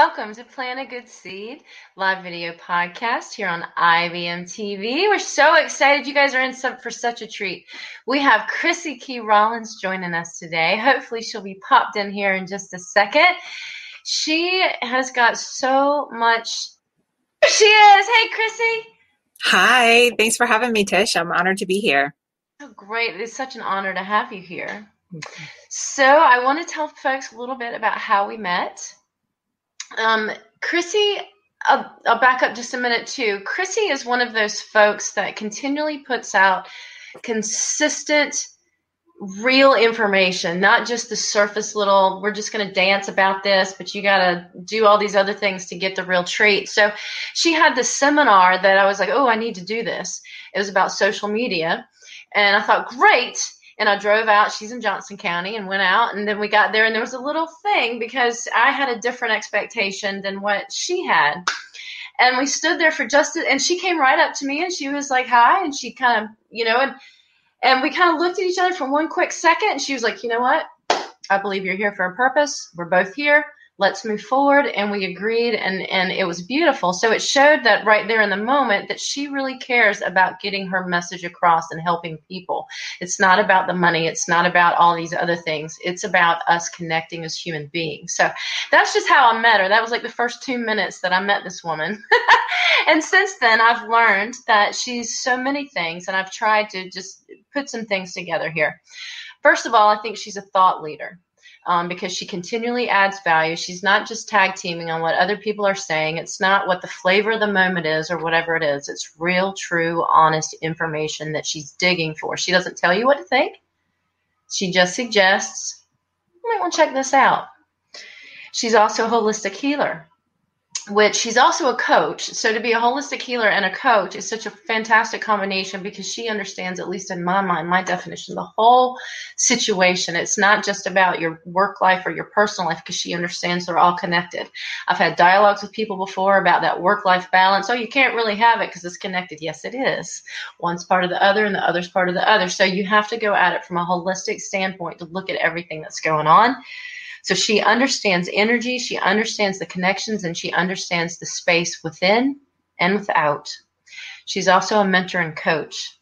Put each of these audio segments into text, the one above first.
welcome to Plant a Good Seed, live video podcast here on IBM TV. We're so excited. You guys are in for such a treat. We have Chrissy Key Rollins joining us today. Hopefully she'll be popped in here in just a second. She has got so much. There she is. Hey, Chrissy. Hi. Thanks for having me, Tish. I'm honored to be here. Oh, great. It is such an honor to have you here. So I want to tell folks a little bit about how we met. Chrissy, I'll back up just a minute too. Chrissy is one of those folks that continually puts out consistent, real information, not just the surface little, we're just going to dance about this, but you got to do all these other things to get the real treat. So she had this seminar that I was like, oh, I need to do this. It was about social media. And I thought, great. And I drove out, she's in Johnson County, and went out, and then we got there, and there was a little thing because I had a different expectation than what she had. And we stood there for and she came right up to me, and she was like, hi, and she kind of, and we kind of looked at each other for one quick second, and she was like, you know what? I believe you're here for a purpose. We're both here. Let's move forward. And we agreed, and it was beautiful. So it showed that right there in the moment that she really cares about getting her message across and helping people. It's not about the money. It's not about all these other things. It's about us connecting as human beings. So that's just how I met her. That was like the first 2 minutes that I met this woman. And since then, I've learned that she's so many things, and I've tried to just put some things together here. First of all, I think she's a thought leader. Because she continually adds value. She's not just tag teaming on what other people are saying. It's not what the flavor of the moment is or whatever it is. It's real, true, honest information that she's digging for. She doesn't tell you what to think. She just suggests, you might want to check this out. She's also a holistic healer, which she's also a coach. So to be a holistic healer and a coach is such a fantastic combination because she understands, at least in my mind, my definition, the whole situation. It's not just about your work life or your personal life because she understands they're all connected. I've had dialogues with people before about that work-life balance. Oh, you can't really have it because it's connected. Yes, it is. One's part of the other and the other's part of the other. So you have to go at it from a holistic standpoint to look at everything that's going on. So she understands energy, she understands the connections, and she understands the space within and without. She's also a mentor and coach,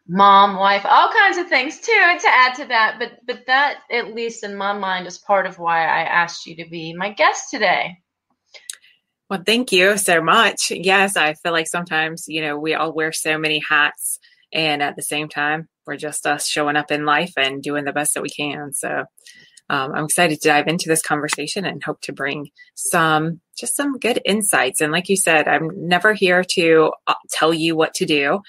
mom, wife, all kinds of things too to add to that. But that, at least in my mind, is part of why I asked you to be my guest today. Well, thank you so much. Yes, I feel like sometimes, we all wear so many hats, and at the same time, we're just us showing up in life and doing the best that we can. So I'm excited to dive into this conversation and hope to bring some good insights. And like you said, I'm never here to tell you what to do.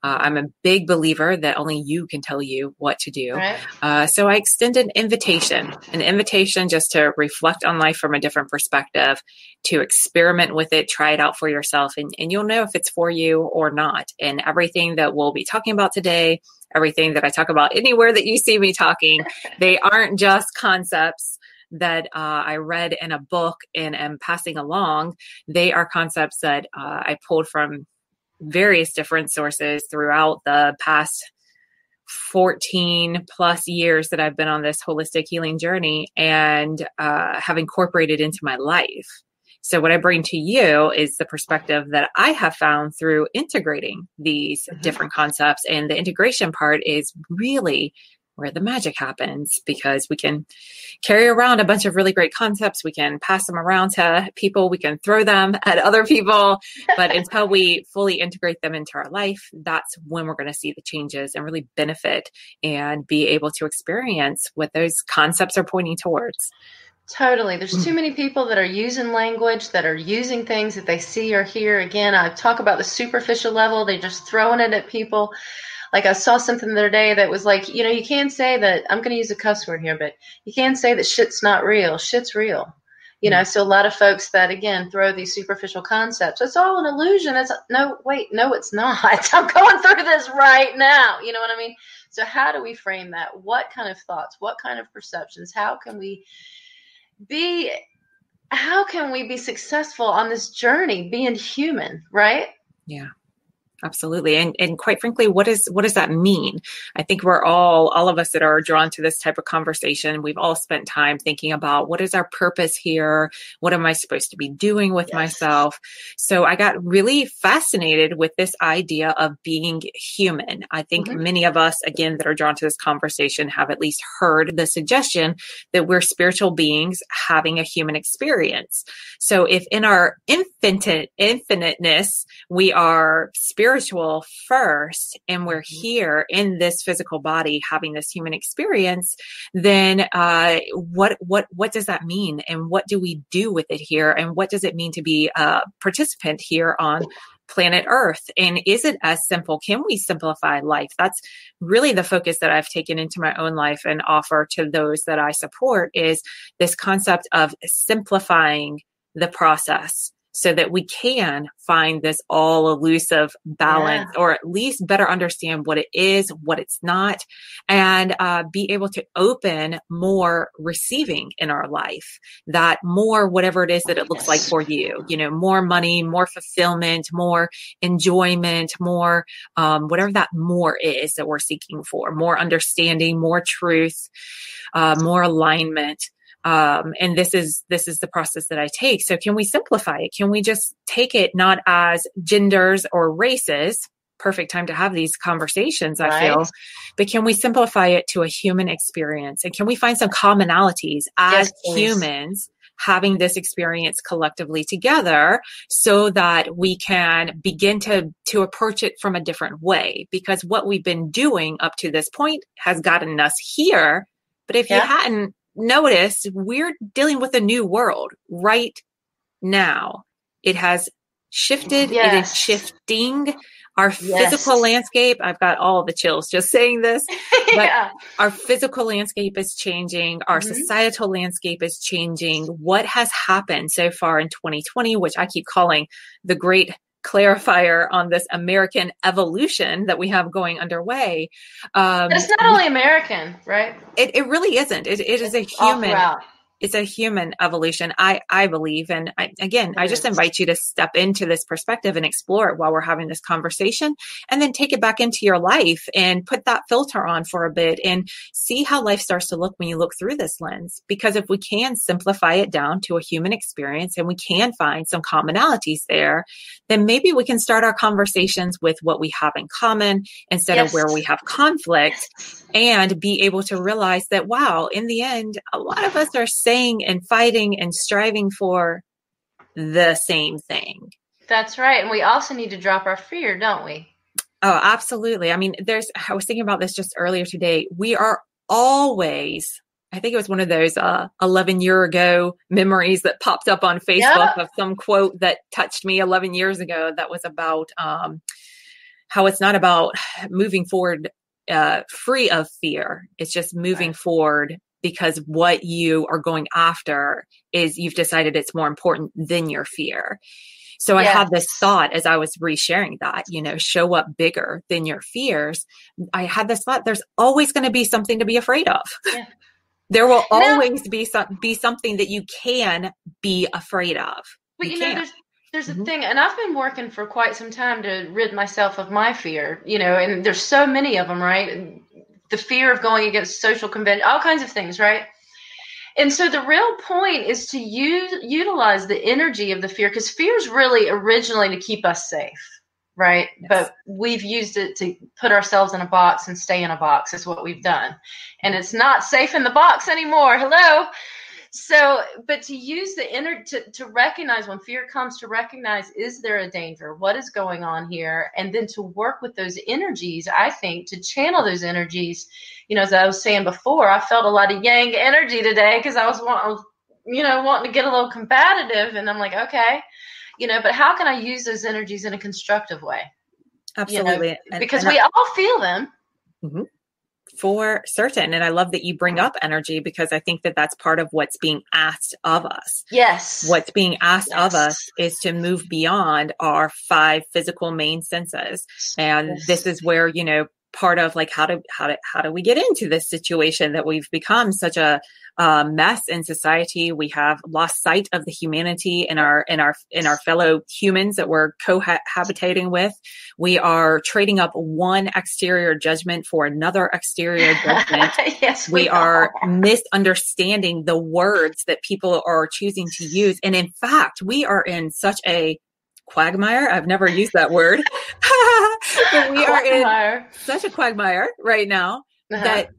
I'm a big believer that only you can tell you what to do. Right. So I extend an invitation just to reflect on life from a different perspective, to experiment with it, try it out for yourself, and you'll know if it's for you or not. And everything that we'll be talking about today, everything that I talk about anywhere that you see me talking, they aren't just concepts that I read in a book and am passing along. They are concepts that I pulled from various different sources throughout the past 14 plus years that I've been on this holistic healing journey and have incorporated into my life. So what I bring to you is the perspective that I have found through integrating these different concepts. And the integration part is really where the magic happens, because we can carry around a bunch of really great concepts. We can pass them around to people. We can throw them at other people. But until we fully integrate them into our life, that's when we're going to see the changes and really benefit and be able to experience what those concepts are pointing towards. Totally. There's too many people that are using language, that are using things that they see or hear. Again, I talk about the superficial level. They're just throwing it at people. Like I saw something the other day that was like, you can't say that, I'm going to use a cuss word here, but you can't say that shit's not real. Shit's real. So a lot of folks that, again, throw these superficial concepts. It's all an illusion. It's no, it's not. I'm going through this right now. You know what I mean? So how do we frame that? What kind of thoughts? What kind of perceptions? How can we be successful on this journey being human, right? Yeah. Absolutely. And quite frankly, what does that mean? I think we're all of us that are drawn to this type of conversation, we've all spent time thinking about what is our purpose here? What am I supposed to be doing with myself? So I got really fascinated with this idea of being human. I think many of us, again, that are drawn to this conversation have at least heard the suggestion that we're spiritual beings having a human experience. So if in our infiniteness, we are spiritual first, and we're here in this physical body having this human experience, then what does that mean? And what do we do with it here? And what does it mean to be a participant here on planet Earth? And is it as simple? Can we simplify life? That's really the focus that I've taken into my own life and offer to those that I support, is this concept of simplifying the process, so that we can find this all elusive balance, or at least better understand what it is, what it's not, and be able to open more receiving in our life. That more, whatever it is that it looks like for you, more money, more fulfillment, more enjoyment, more whatever that more is that we're seeking for, more understanding, more truth, more alignment. And this is the process that I take. So can we simplify it? Can we just take it not as genders or races? Perfect time to have these conversations, I feel. But can we simplify it to a human experience? And can we find some commonalities as humans having this experience collectively together, so that we can begin to approach it from a different way? Because what we've been doing up to this point has gotten us here. But if you hadn't noticed, we're dealing with a new world right now. It has shifted. It is shifting. Our physical landscape, I've got all the chills just saying this, but our physical landscape is changing. Our societal landscape is changing. What has happened so far in 2020, which I keep calling the great clarifier on this American evolution that we have going underway. But it's not only American, right? It really isn't. It is a human. It's a human evolution, I believe. And I just invite you to step into this perspective and explore it while we're having this conversation, and then take it back into your life and put that filter on for a bit and see how life starts to look when you look through this lens. Because if we can simplify it down to a human experience, and we can find some commonalities there, then maybe we can start our conversations with what we have in common instead of where we have conflict, and be able to realize that, wow, in the end, a lot of us are saying and fighting and striving for the same thing. That's right. And we also need to drop our fear, don't we? Oh, absolutely. I mean, I was thinking about this just earlier today. We are always, I think it was one of those 11-year ago memories that popped up on Facebook of some quote that touched me 11 years ago that was about how it's not about moving forward free of fear. It's just moving forward because what you are going after is, you've decided it's more important than your fear. So I had this thought as I was resharing that, show up bigger than your fears. I had this thought, there's always going to be something to be afraid of. Yeah. There will always be something that you can be afraid of. But there's a thing, and I've been working for quite some time to rid myself of my fear, and there's so many of them, right? The fear of going against social convention, all kinds of things, right? And so the real point is to utilize the energy of the fear, because fear is really originally to keep us safe, right? Yes. But we've used it to put ourselves in a box and stay in a box is what we've done. And it's not safe in the box anymore. Hello. So, but to use the to recognize when fear comes, to recognize, is there a danger? What is going on here? And then to work with those energies, I think, to channel those energies. As I was saying before, I felt a lot of yang energy today because I was wanting to get a little combative. And I'm like, okay, but how can I use those energies in a constructive way? Absolutely. Because we all feel them. Mm-hmm. For certain. And I love that you bring up energy, because I think that that's part of what's being asked of us. Yes. What's being asked of us is to move beyond our 5 physical main senses. And this is where, part of like, how do we get into this situation that we've become such a mess in society? We have lost sight of the humanity in our fellow humans that we're cohabitating with. We are trading up one exterior judgment for another exterior judgment. Yes, we are misunderstanding the words that people are choosing to use. And in fact, we are in such a quagmire. I've never used that word, but we are in such a quagmire right now that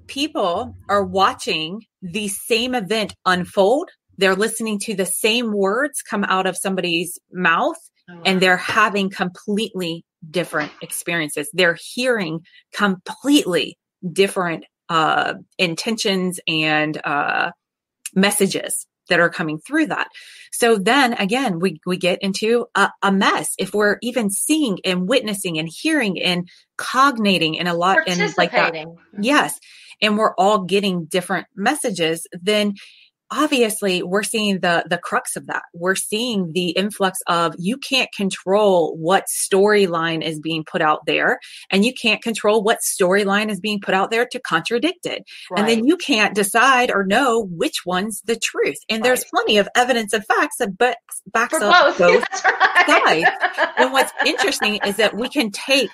people are watching the same event unfold. They're listening to the same words come out of somebody's mouth, and they're having completely different experiences. They're hearing completely different intentions and messages that are coming through that. So then again, we get into a mess if we're even seeing and witnessing and hearing and cognating in a lot and like that. Yes. And we're all getting different messages. Then obviously we're seeing the crux of that. We're seeing the influx of, you can't control what storyline is being put out there, and you can't control what storyline is being put out there to contradict it. Right. And then you can't decide or know which one's the truth. And there's plenty of evidence and facts that backs up both sides. And what's interesting is that we can take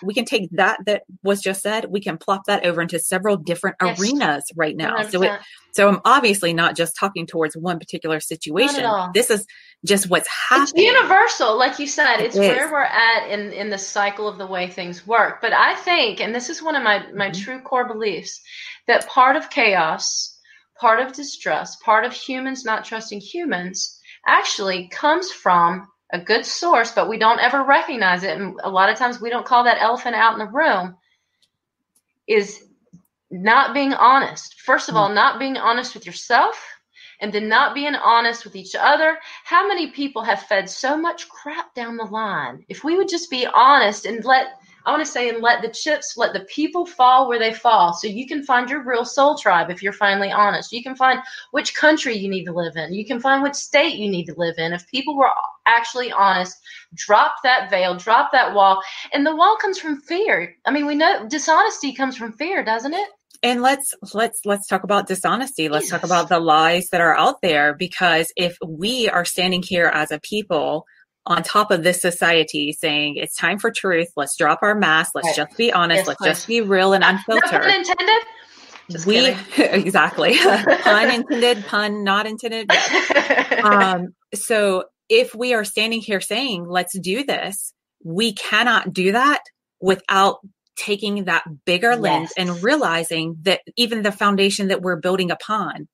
that was just said, we can plop that over into several different arenas right now. 100%. So I'm obviously not just talking towards one particular situation. This is just what's happening. It's universal, like you said. It's where we're at in the cycle of the way things work. But I think, and this is one of my true core beliefs, that part of chaos, part of distrust, part of humans not trusting humans actually comes from a good source, but we don't ever recognize it. And a lot of times we don't call that elephant out in the room, is not being honest. First of all, not being honest with yourself, and then not being honest with each other. How many people have fed so much crap down the line? If we would just be honest and let the people fall where they fall, so you can find your real soul tribe if you're finally honest. You can find which country you need to live in. You can find which state you need to live in. If people were actually honest, drop that veil, drop that wall. And the wall comes from fear. I mean, we know dishonesty comes from fear, doesn't it? And let's talk about dishonesty. Let's talk about the lies that are out there, because if we are standing here as a people on top of this society saying it's time for truth, let's drop our mask, let's just be honest, let's just be real and unfiltered. No pun intended. Just kidding. Exactly. Pun intended, pun not intended. So if we are standing here saying, let's do this, we cannot do that without taking that bigger lens and realizing that even the foundation that we're building upon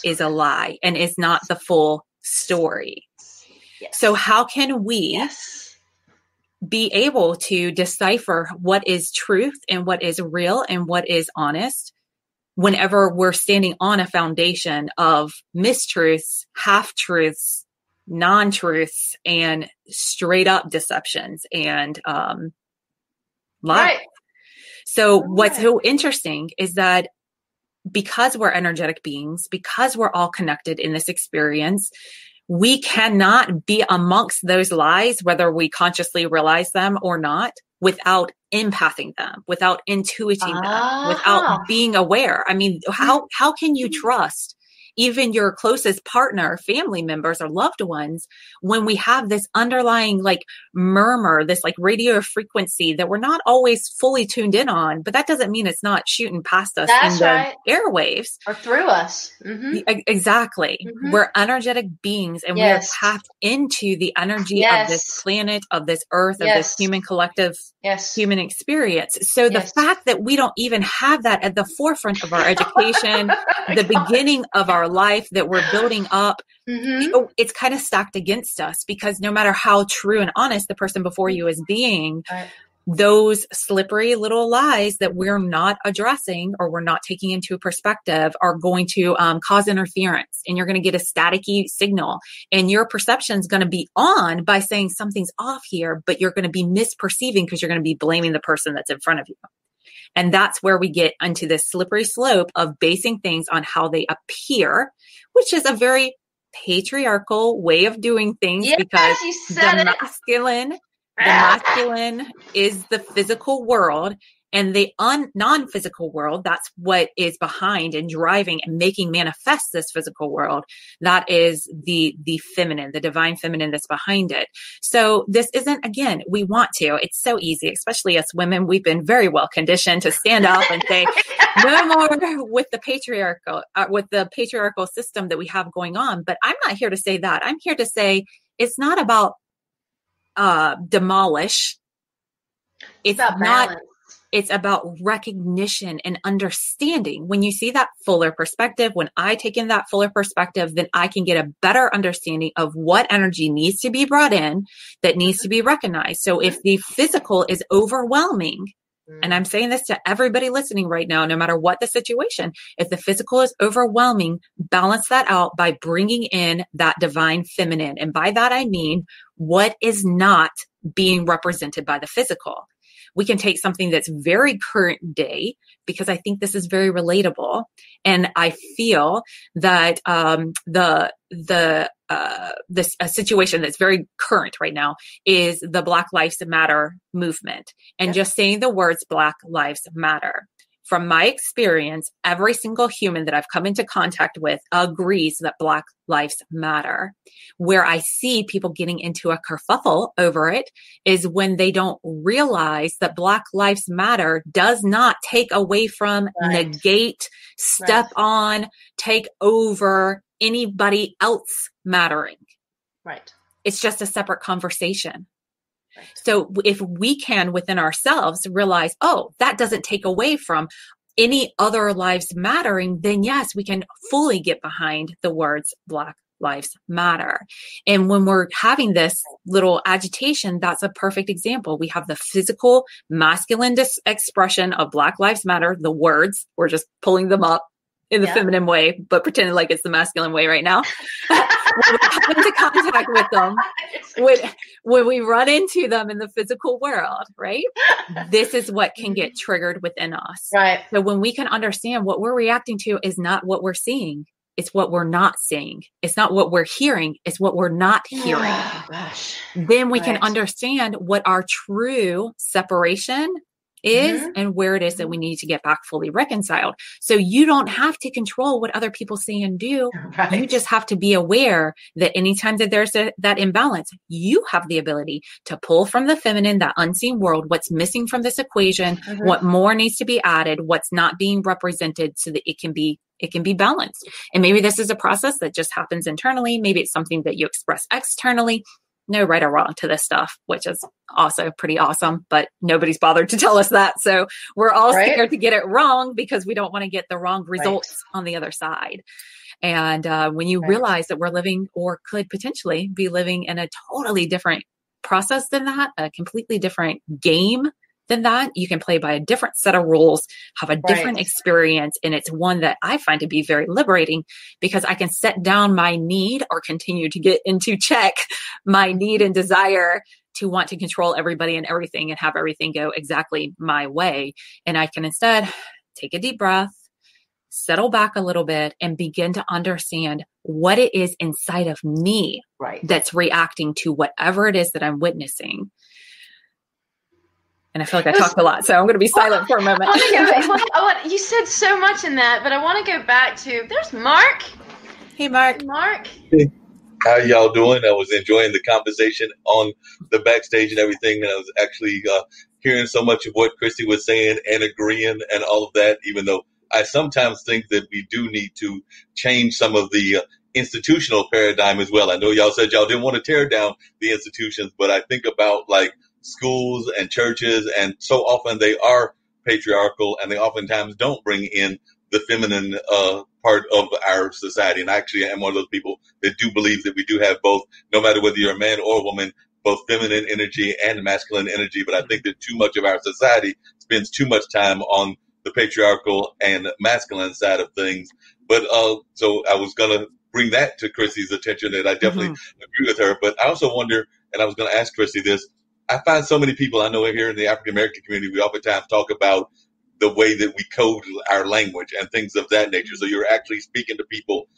is a lie and is not the full story. Yes. So how can we be able to decipher what is truth and what is real and what is honest whenever we're standing on a foundation of mistruths, half-truths, non-truths, and straight up deceptions and lies. Right. So what's so interesting is that because we're energetic beings, because we're all connected in this experience, we cannot be amongst those lies, whether we consciously realize them or not, without empathing them, without intuiting them, without being aware. I mean, how can you trust even your closest partner, family members, or loved ones, when we have this underlying like murmur, this like radio frequency that we're not always fully tuned in on, but that doesn't mean it's not shooting past us in the airwaves. Or through us. Mm-hmm. Exactly. Mm-hmm. We're energetic beings, and we are tapped into the energy of this planet, of this earth, of this human collective human experience. So the fact that we don't even have that at the forefront of our education, the beginning of our life that we're building up, it's kind of stacked against us, because no matter how true and honest the person before you is being, those slippery little lies that we're not addressing or we're not taking into perspective are going to cause interference, and you're going to get a staticky signal, and your perception is going to be on by saying something's off here, but you're going to be misperceiving because you're going to be blaming the person that's in front of you. And that's where we get into this slippery slope of basing things on how they appear, which is a very patriarchal way of doing things, because the masculine is the physical world, And the non-physical world, that's what is behind and driving and making manifest this physical world. That is the feminine, the divine feminine that's behind it. So this isn't, again, we want to, it's so easy, especially as women, we've been very well conditioned to stand up and say, no more with the patriarchal system that we have going on. But I'm not here to say that. I'm here to say it's not about demolish. It's about not balance. It's about recognition and understanding. When you see that fuller perspective, when I take in that fuller perspective, then I can get a better understanding of what energy needs to be brought in, that needs to be recognized. So if the physical is overwhelming, and I'm saying this to everybody listening right now, no matter what the situation, if the physical is overwhelming, balance that out by bringing in that divine feminine. And by that, I mean what is not being represented by the physical. We can take something that's very current day, because I think this is very relatable. And I feel that this situation that's very current right now is the Black Lives Matter movement. And just saying the words Black Lives Matter. From my experience, every single human that I've come into contact with agrees that Black Lives Matter. Where I see people getting into a kerfuffle over it is when they don't realize that Black Lives Matter does not take away from, negate, step on, take over anybody else mattering. Right. It's just a separate conversation. Right. So if we can within ourselves realize, oh, that doesn't take away from any other lives mattering, then yes, we can fully get behind the words Black Lives Matter. And when we're having this little agitation, that's a perfect example. We have the physical masculine expression of Black Lives Matter, the words, we're just pulling them up in the feminine way, but pretending like it's the masculine way right now. When we come into contact with them, when we run into them in the physical world, right? This is what can get triggered within us. Right. So when we can understand what we're reacting to is not what we're seeing, it's what we're not seeing. It's not what we're hearing, it's what we're not hearing. Oh, gosh. Then we can understand what our true separation is and where it is that we need to get back fully reconciled. So you don't have to control what other people say and do. Right. You just have to be aware that anytime that there's that imbalance, you have the ability to pull from the feminine, that unseen world, what's missing from this equation, what more needs to be added, what's not being represented so that it can be balanced. And maybe this is a process that just happens internally. Maybe it's something that you express externally. No right or wrong to this stuff, which is also pretty awesome, but nobody's bothered to tell us that. So we're all scared to get it wrong because we don't want to get the wrong results on the other side. And when you realize that we're living, or could potentially be living, in a totally different process than that, a completely different game than that, you can play by a different set of rules, have a different experience. And it's one that I find to be very liberating, because I can set down my need, or continue to get into check my need and desire to want to control everybody and everything and have everything go exactly my way. And I can instead take a deep breath, settle back a little bit, and begin to understand what it is inside of me that's reacting to whatever it is that I'm witnessing. And I feel like I talked a lot, so I'm going to be silent for a moment. You said so much in that, but I want to go back to, there's Mark. Hey, Mark. Mark. Hey, how y'all doing? I was enjoying the conversation on the backstage and everything, and I was actually hearing so much of what Christy was saying and agreeing and all of that, even though I sometimes think that we do need to change some of the institutional paradigm as well. I know y'all said y'all didn't want to tear down the institutions, but I think about like schools and churches, and so often they are patriarchal, and they oftentimes don't bring in the feminine part of our society. And I actually am one of those people that do believe that we do have both, no matter whether you're a man or a woman, both feminine energy and masculine energy. But I think that too much of our society spends too much time on the patriarchal and masculine side of things. But so I was going to bring that to Chrissy's attention, and I definitely agree with her. But I also wonder, and I was going to ask Chrissy this, I find so many people I know here in the African American community, we oftentimes talk about the way that we code our language and things of that nature. So you're actually speaking to people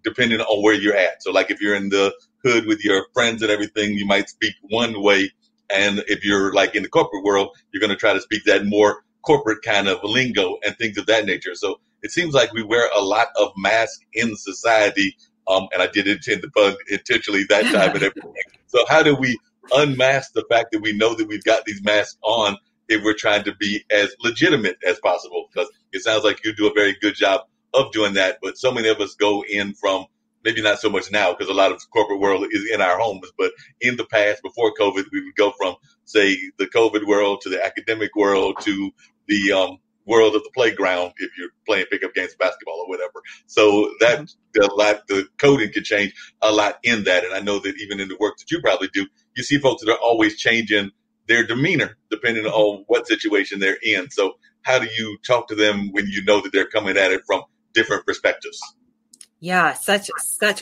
depending on where you're at. So like if you're in the hood with your friends and everything, you might speak one way. And if you're like in the corporate world, you're going to try to speak that more corporate kind of lingo and things of that nature. So it seems like we wear a lot of masks in society. And I did intend to pun intentionally that time and everything. So how do we unmask the fact that we know that we've got these masks on if we're trying to be as legitimate as possible? Because it sounds like you do a very good job of doing that. But so many of us go in from, maybe not so much now because a lot of the corporate world is in our homes, but in the past, before COVID, we would go from, say, the COVID world to the academic world to the world of the playground if you're playing pickup games, basketball or whatever. So that the coding can change a lot in that. And I know that even in the work that you probably do, you see folks that are always changing their demeanor depending on what situation they're in. So how do you talk to them when you know that they're coming at it from different perspectives? Yeah, such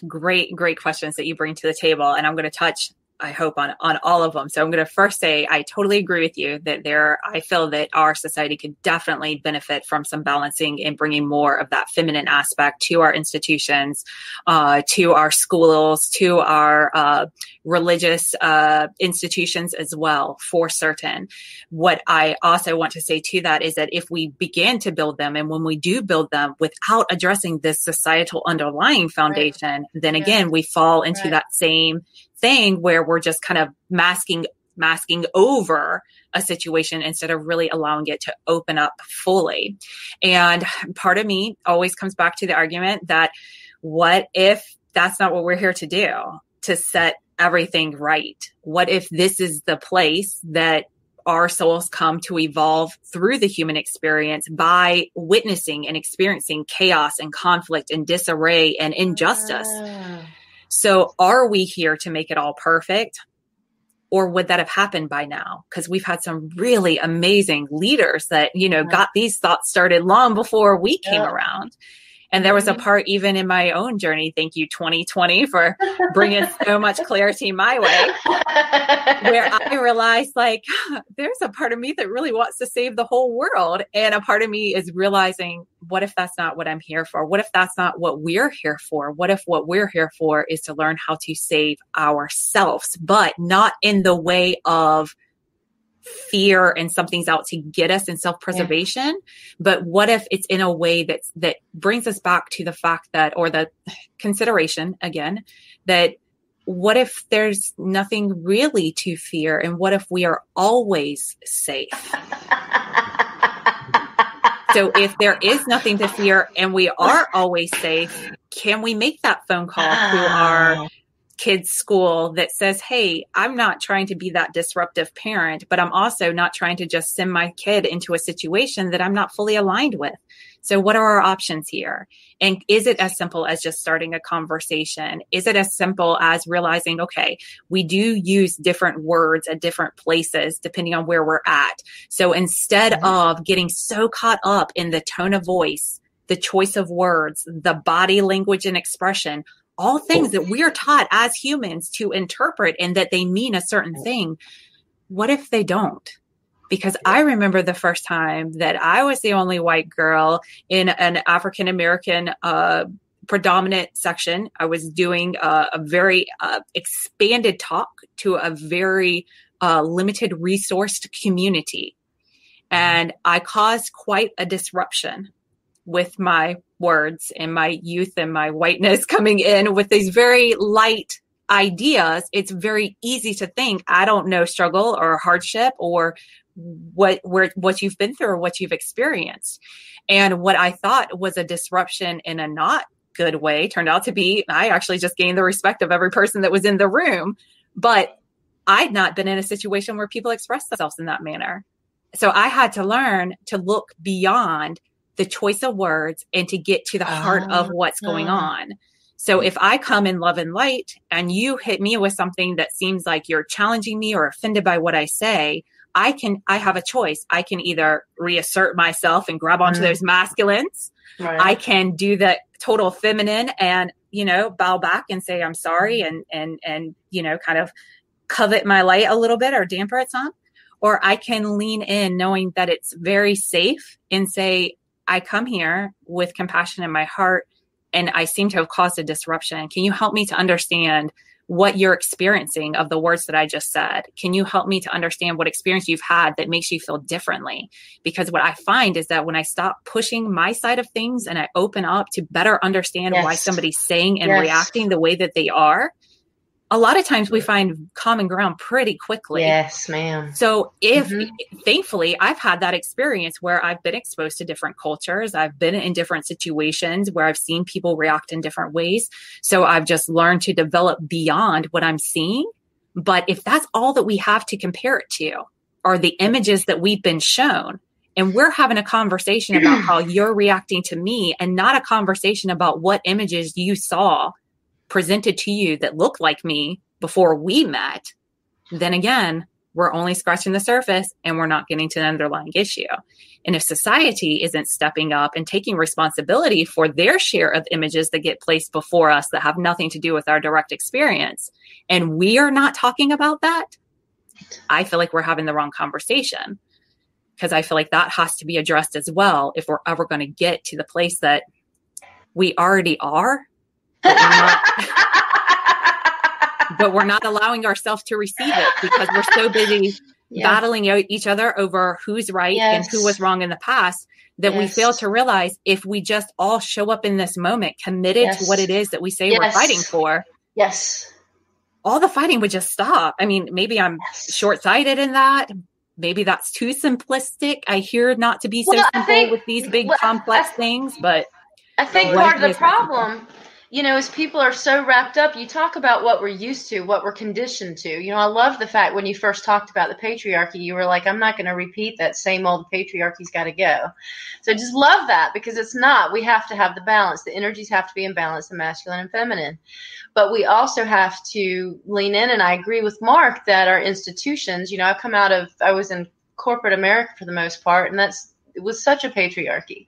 great questions that you bring to the table. And I'm going to touch, I hope, on all of them. So I'm going to first say, I totally agree with you that I feel that our society could definitely benefit from some balancing and bringing more of that feminine aspect to our institutions, to our schools, to our religious institutions as well, for certain. What I also want to say to that is that if we begin to build them, and when we do build them without addressing this societal underlying foundation, then again, we fall into that same thing where we're just kind of masking over a situation instead of really allowing it to open up fully. And part of me always comes back to the argument that what if that's not what we're here to do, to set everything right? What if this is the place that our souls come to evolve through the human experience by witnessing and experiencing chaos and conflict and disarray and injustice? So are we here to make it all perfect? Or would that have happened by now? Because we've had some really amazing leaders that, got these thoughts started long before we came around. And there was a part even in my own journey, thank you 2020 for bringing so much clarity my way, where I realized there's a part of me that really wants to save the whole world. And a part of me is realizing, what if that's not what I'm here for? What if that's not what we're here for? What if what we're here for is to learn how to save ourselves, but not in the way of fear and something's out to get us in self-preservation. But what if it's in a way that brings us back to the fact that, or the consideration again, that what if there's nothing really to fear? And what if we are always safe? So if there is nothing to fear and we are always safe, can we make that phone call to our kids' school that says, hey, I'm not trying to be that disruptive parent, but I'm also not trying to just send my kid into a situation that I'm not fully aligned with. So what are our options here? And is it as simple as just starting a conversation? Is it as simple as realizing, okay, we do use different words at different places depending on where we're at. So instead of getting so caught up in the tone of voice, the choice of words, the body language and expression, all things that we're taught as humans to interpret and that they mean a certain thing. What if they don't? Because I remember the first time that I was the only white girl in an African-American predominant section. I was doing a very expanded talk to a very limited resourced community. And I caused quite a disruption with my words and my youth and my whiteness coming in with these very light ideas. It's very easy to think, I don't know struggle or hardship or what you've been through or what you've experienced. And what I thought was a disruption in a not good way turned out to be, I actually just gained the respect of every person that was in the room. But I'd not been in a situation where people express themselves in that manner. So I had to learn to look beyond the choice of words and to get to the heart of what's going on. So if I come in love and light and you hit me with something that seems like you're challenging me or offended by what I say, I have a choice. I can either reassert myself and grab onto those masculines. Right. I can do the total feminine and, bow back and say, I'm sorry. And, kind of covet my light a little bit or damper it some. Or I can lean in knowing that it's very safe and say, I come here with compassion in my heart and I seem to have caused a disruption. Can you help me to understand what you're experiencing of the words that I just said? Can you help me to understand what experience you've had that makes you feel differently? Because what I find is that when I stop pushing my side of things and I open up to better understand why somebody's saying and reacting the way that they are, a lot of times we find common ground pretty quickly. Yes, ma'am. So thankfully, I've had that experience where I've been exposed to different cultures. I've been in different situations where I've seen people react in different ways. So I've just learned to develop beyond what I'm seeing. But if that's all that we have to compare it to are the images that we've been shown, and we're having a conversation about how you're reacting to me and not a conversation about what images you saw presented to you that looked like me before we met, then again, we're only scratching the surface and we're not getting to the underlying issue. And if society isn't stepping up and taking responsibility for their share of images that get placed before us that have nothing to do with our direct experience, and we are not talking about that, I feel like we're having the wrong conversation, because I feel like that has to be addressed as well if we're ever going to get to the place that we already are. But we're not allowing ourselves to receive it because we're so busy battling out each other over who's right and who was wrong in the past that we fail to realize if we just all show up in this moment committed to what it is that we say we're fighting for. All the fighting would just stop. I mean, maybe I'm short-sighted in that. Maybe that's too simplistic. I hear not to be so simple with these big complex things, but I think part of the problem, you know, is people are so wrapped up. You talk about what we're used to, what we're conditioned to. You know, I love the fact when you first talked about the patriarchy, you were like, I'm not going to repeat that same old patriarchy's got to go. So I just love that because it's not. We have to have the balance. The energies have to be in balance, the masculine and feminine. But we also have to lean in. And I agree with Mark that our institutions, you know, I was in corporate America for the most part, and it was such a patriarchy,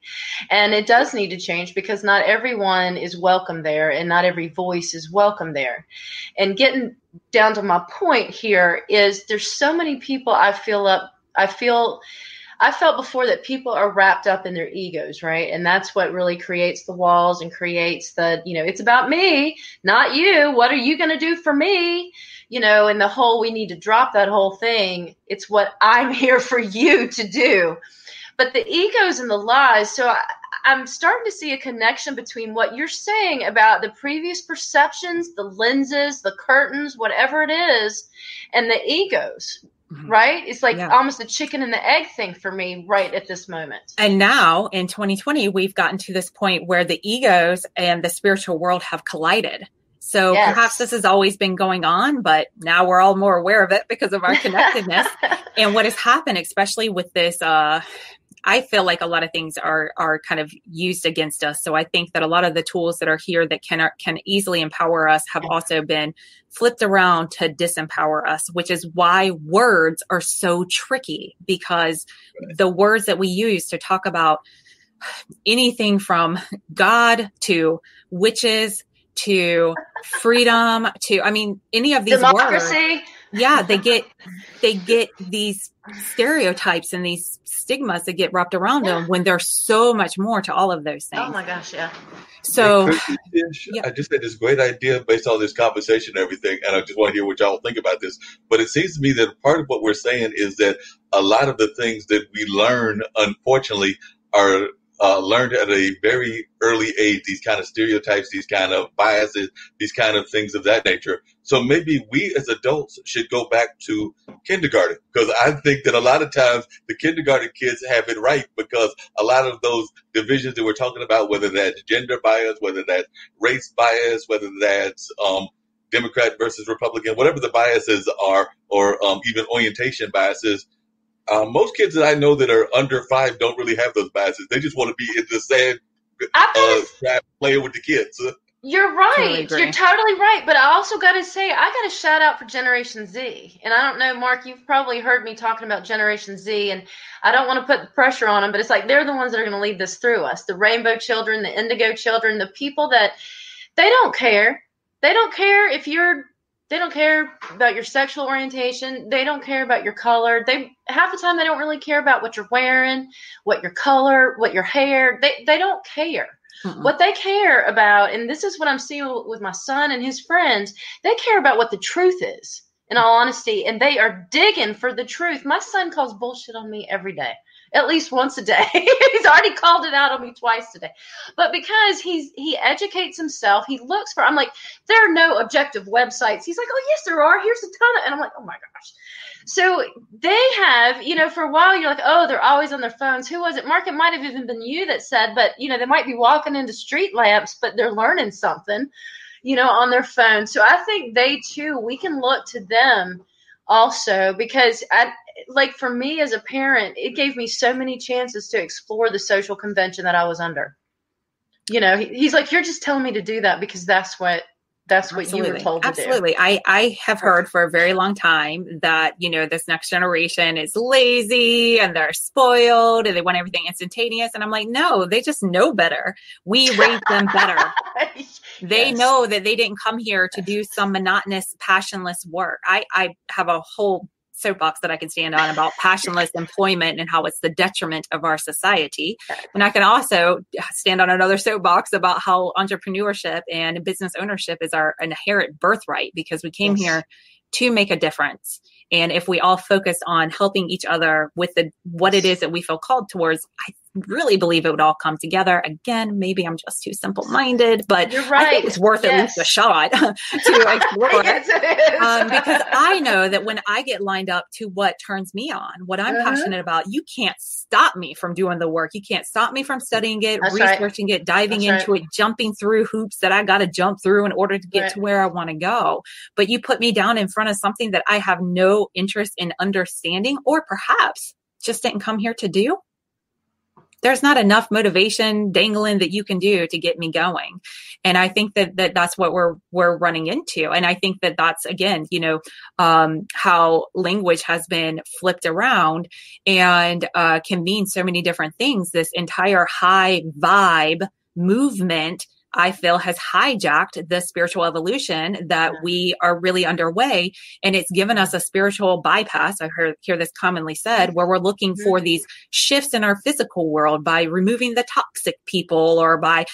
and it does need to change because not everyone is welcome there and not every voice is welcome there. And getting down to my point here is there's so many people I felt before that people are wrapped up in their egos, right? And that's what really creates the walls and creates the, you know, it's about me, not you. What are you going to do for me? You know, and the whole, we need to drop that whole thing. It's what I'm here for you to do. But the egos and the lies, so I'm starting to see a connection between what you're saying about the previous perceptions, the lenses, the curtains, whatever it is, and the egos, right? It's like almost a chicken and the egg thing for me right at this moment. And now in 2020, we've gotten to this point where the egos and the spiritual world have collided. So perhaps this has always been going on, but now we're all more aware of it because of our connectedness. And what has happened, especially with this, I feel like a lot of things are kind of used against us. So I think that a lot of the tools that are here that can easily empower us have also been flipped around to disempower us, which is why words are so tricky, because the words that we use to talk about anything from God to witches to freedom to, I mean, any of these democracy. Words, they get these stereotypes and these stigmas that get wrapped around them when there's so much more to all of those things. Oh my gosh, yeah. So I just had this great idea based on this conversation and everything, and I just want to hear what y'all think about this. But it seems to me that part of what we're saying is that a lot of the things that we learn, unfortunately, are learned at a very early age, these kind of stereotypes, these kind of biases, these kind of things of that nature. So maybe we as adults should go back to kindergarten, because I think that a lot of times the kindergarten kids have it right, because a lot of those divisions that we're talking about, whether that's gender bias, whether that's race bias, whether that's Democrat versus Republican, whatever the biases are, or even orientation biases, most kids that I know that are under 5 don't really have those biases. They just want to be in the sand, playing with the kids. You're right. You're totally right. But I also got to say, I got to shout out for Generation Z. And I don't know, Mark, you've probably heard me talking about Generation Z, and I don't want to put the pressure on them, but it's like they're the ones that are going to lead this through us. The rainbow children, the indigo children, the people that they don't care. They don't care they don't care about your sexual orientation. They don't care about your color. Half the time they don't really care about what you're wearing, what your color, what your hair. They don't care. What they care about, and this is what I'm seeing with my son and his friends, they care about what the truth is, in all honesty, and they are digging for the truth. My son calls bullshit on me every day, at least once a day. He's already called it out on me twice today. But because he educates himself, he looks for, I'm like, there are no objective websites. He's like, oh, yes, there are. Here's a ton of, and I'm like, oh my gosh. So they have, for a while, you're like, oh, they're always on their phones. Who was it? Mark, it might have even been you that said, but, they might be walking into street lamps, but they're learning something, on their phone. So I think they too, we can look to them also, because for me as a parent, it gave me so many chances to explore the social convention that I was under. He's like, you're just telling me to do that because that's what you were told to do. Absolutely. I have heard for a very long time that, this next generation is lazy and they're spoiled and they want everything instantaneous. And I'm like, no, they just know better. We raise them better. They know that they didn't come here to do some monotonous, passionless work. I have a whole soapbox that I can stand on about passionless employment and how it's the detriment of our society. And I can also stand on another soapbox about how entrepreneurship and business ownership is our inherent birthright, because we came here to make a difference. And if we all focus on helping each other with what it is that we feel called towards, I really believe it would all come together. Again, maybe I'm just too simple-minded, but you're right. I think it's worth at least a shot to explore it. Because I know that when I get lined up to what turns me on, what I'm passionate about, you can't stop me from doing the work. You can't stop me from studying it, researching it, diving into it, jumping through hoops that I got to jump through in order to get to where I want to go. But you put me down in front of something that I have no interest in understanding, or perhaps just didn't come here to do. There's not enough motivation dangling that you can do to get me going. And I think that's what we're running into. And I think that's, again, how language has been flipped around and can mean so many different things. This entire high vibe movement, I feel, has hijacked the spiritual evolution that we are really underway. And it's given us a spiritual bypass. I hear this commonly said, where we're looking for these shifts in our physical world by removing the toxic people, or by,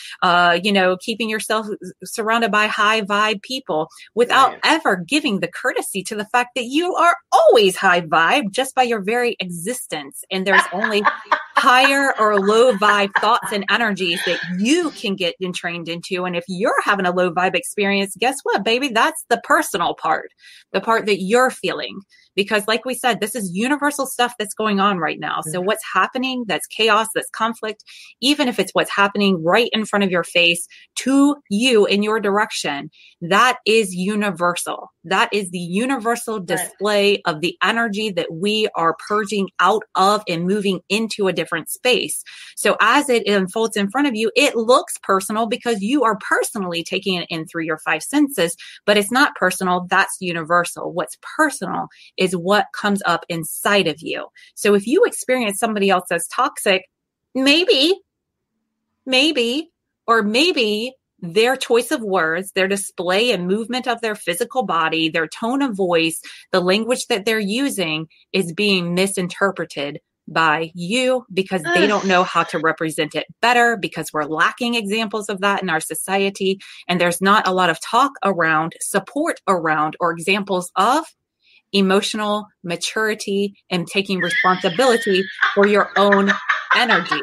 keeping yourself surrounded by high vibe people, without ever giving the courtesy to the fact that you are always high vibe just by your very existence. And there's only higher or low vibe thoughts and energies that you can get entrained into. And if you're having a low vibe experience, guess what, baby? That's the personal part, the part that you're feeling. Because like we said, this is universal stuff that's going on right now. So what's happening, that's chaos, that's conflict, even if it's what's happening right in front of your face to you in your direction, that is universal. That is the universal display of the energy that we are purging out of and moving into a different space. So as it unfolds in front of you, it looks personal because you are personally taking it in through your five senses, but it's not personal. That's universal. What's personal is what comes up inside of you. So if you experience somebody else as toxic, maybe their choice of words, their display and movement of their physical body, their tone of voice, the language that they're using is being misinterpreted by you because they don't know how to represent it better, because we're lacking examples of that in our society. And there's not a lot of talk around, support around, or examples of emotional maturity and taking responsibility for your own energy.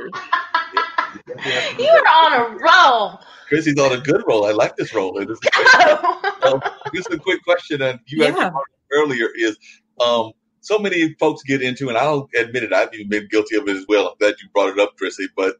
You're on a roll. Chrissy's on a good roll. I like this roll. Just a quick question, and you actually earlier is so many folks get into, and I'll admit it, I've even been guilty of it as well. I'm glad you brought it up, Chrissy. But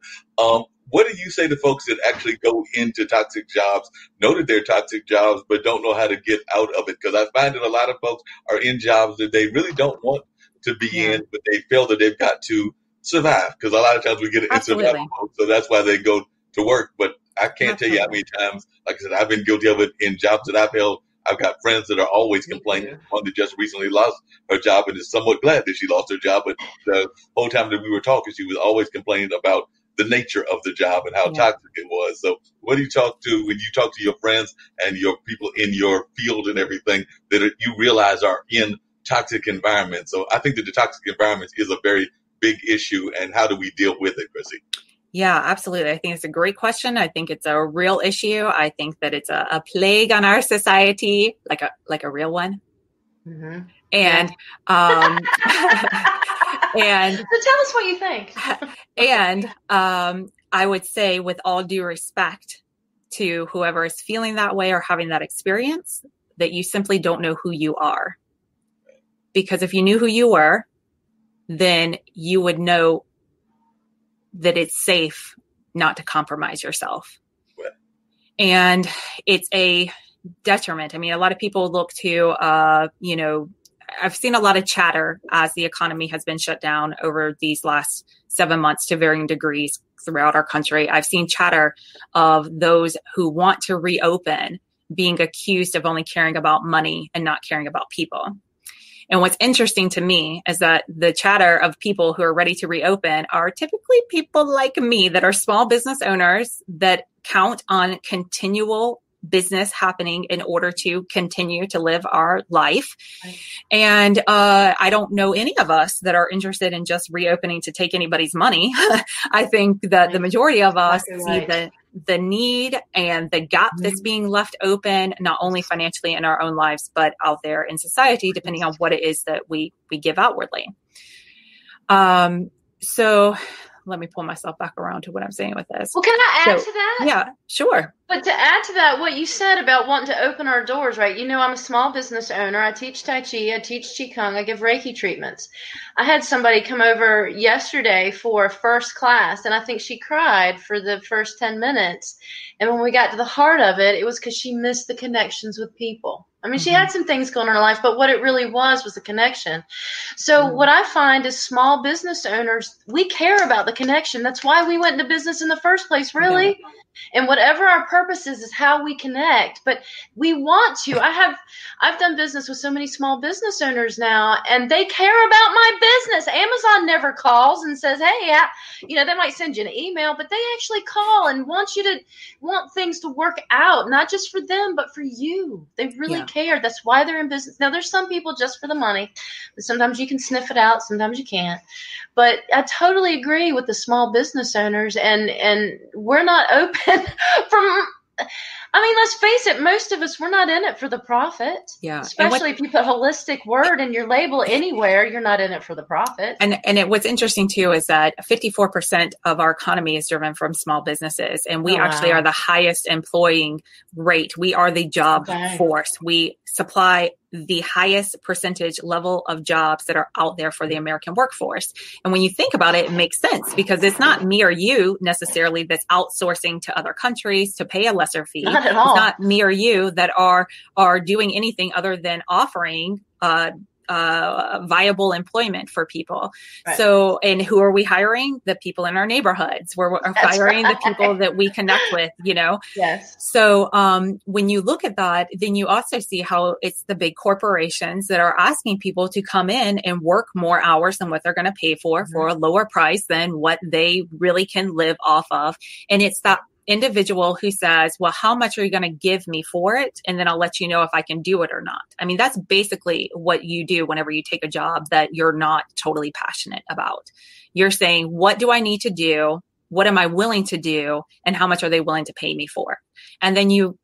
what do you say to folks that actually go into toxic jobs, know that they're toxic jobs, but don't know how to get out of it? Because I find that a lot of folks are in jobs that they really don't want to be in, but they feel that they've got to survive. Because a lot of times we get in survival mode, so that's why they go to work. But I can't tell you how many times, like I said, I've been guilty of it in jobs that I've held. I've got friends that are always complaining. One that just recently lost her job and is somewhat glad that she lost her job. But the whole time that we were talking, she was always complaining about the nature of the job and how toxic it was. So what do you talk to when you talk to your friends and your people in your field and everything that you realize are in toxic environments? So I think that the toxic environments is a very big issue. And how do we deal with it, Chrissy? Yeah, absolutely. I think it's a great question. I think it's a real issue. I think that it's a plague on our society, like a real one. Mm-hmm. And, and so tell us what you think. And I would say, with all due respect to whoever is feeling that way or having that experience, that you simply don't know who you are. Because if you knew who you were, then you would know that it's safe not to compromise yourself. Right. And it's a detriment. I mean, a lot of people look to, I've seen a lot of chatter as the economy has been shut down over these last 7 months to varying degrees throughout our country. I've seen chatter of those who want to reopen being accused of only caring about money and not caring about people. And what's interesting to me is that the chatter of people who are ready to reopen are typically people like me that are small business owners that count on continual business happening in order to continue to live our life. Right. And I don't know any of us that are interested in just reopening to take anybody's money. I think that the majority of us see the need and the gap that's being left open, not only financially in our own lives, but out there in society, depending on what it is that we give outwardly. So let me pull myself back around to what I'm saying with this. Well, can I add to that? Yeah, sure. But to add to that, what you said about wanting to open our doors, right? You know, I'm a small business owner. I teach Tai Chi. I teach Qigong. I give Reiki treatments. I had somebody come over yesterday for first class, and I think she cried for the first 10 minutes. And when we got to the heart of it, it was because she missed the connections with people. I mean, she had some things going on in her life, but what it really was a connection. So what I find is small business owners, we care about the connection. That's why we went into business in the first place, really. Okay. And whatever our purpose is how we connect. But we want to. I've done business with so many small business owners now, and they care about my business. Amazon never calls and says, hey, they might send you an email, but they actually call and want things to work out, not just for them, but for you. They really care. That's why they're in business. Now, there's some people just for the money, but sometimes you can sniff it out. Sometimes you can't. But I totally agree with the small business owners, and we're not open let's face it, most of us, we're not in it for the profit. Yeah. Especially if you put holistic word in your label anywhere, you're not in it for the profit. And what's interesting too is that 54% of our economy is driven from small businesses, and we actually are the highest employing rate. We are the job force. We supply the highest percentage level of jobs that are out there for the American workforce. And when you think about it, it makes sense because it's not me or you necessarily that's outsourcing to other countries to pay a lesser fee. Not at all. It's not me or you that are doing anything other than offering viable employment for people. Right. So, and who are we hiring? The people in our neighborhoods. We're hiring the people that we connect with, Yes. So, when you look at that, then you also see how it's the big corporations that are asking people to come in and work more hours than what they're going to pay for a lower price than what they really can live off of. And it's that individual who says, well, how much are you going to give me for it? And then I'll let you know if I can do it or not. I mean, that's basically what you do whenever you take a job that you're not totally passionate about. You're saying, what do I need to do? What am I willing to do? And how much are they willing to pay me for? And then you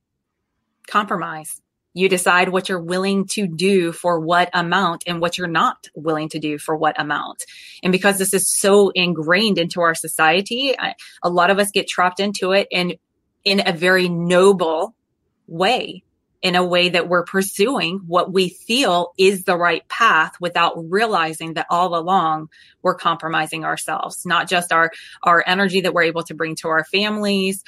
compromise. You decide what you're willing to do for what amount and what you're not willing to do for what amount. And because this is so ingrained into our society, a lot of us get trapped into it in a very noble way, in a way that we're pursuing what we feel is the right path without realizing that all along we're compromising ourselves, not just our energy that we're able to bring to our families,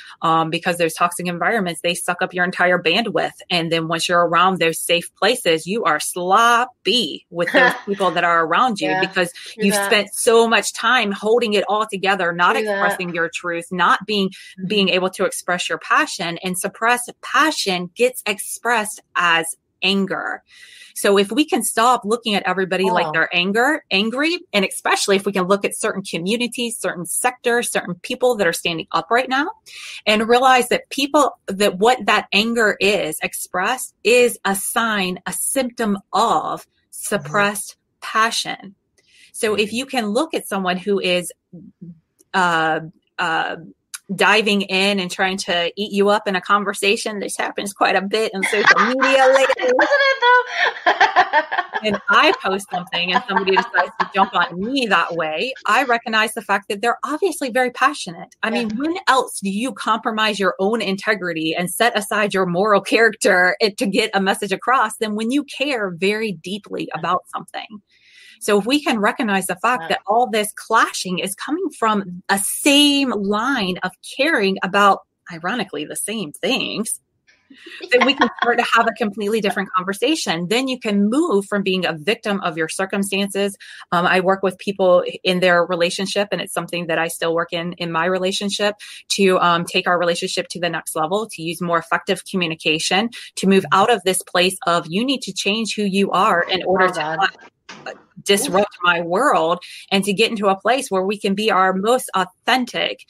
because those toxic environments, they suck up your entire bandwidth. And then once you're around those safe places, you are sloppy with those people that are around you because you've spent so much time holding it all together, not expressing your truth, not being able to express your passion. And suppressed passion gets expressed as anger. So if we can stop looking at everybody like they're angry, and especially if we can look at certain communities, certain sectors, certain people that are standing up right now and realize that what that anger is expressed is a sign, a symptom of suppressed passion. So if you can look at someone who is diving in and trying to eat you up in a conversation. This happens quite a bit on social media lately. Doesn't it though? And I post something and somebody decides to jump on me that way, I recognize the fact that they're obviously very passionate. I mean, when else do you compromise your own integrity and set aside your moral character to get a message across than when you care very deeply about something? So if we can recognize the fact that all this clashing is coming from a same line of caring about, ironically, the same things, then we can start to have a completely different conversation. Then you can move from being a victim of your circumstances. I work with people in their relationship, and it's something that I still work in my relationship, to take our relationship to the next level, to use more effective communication, to move out of this place of you need to change who you are in order to not disrupt my world, and to get into a place where we can be our most authentic,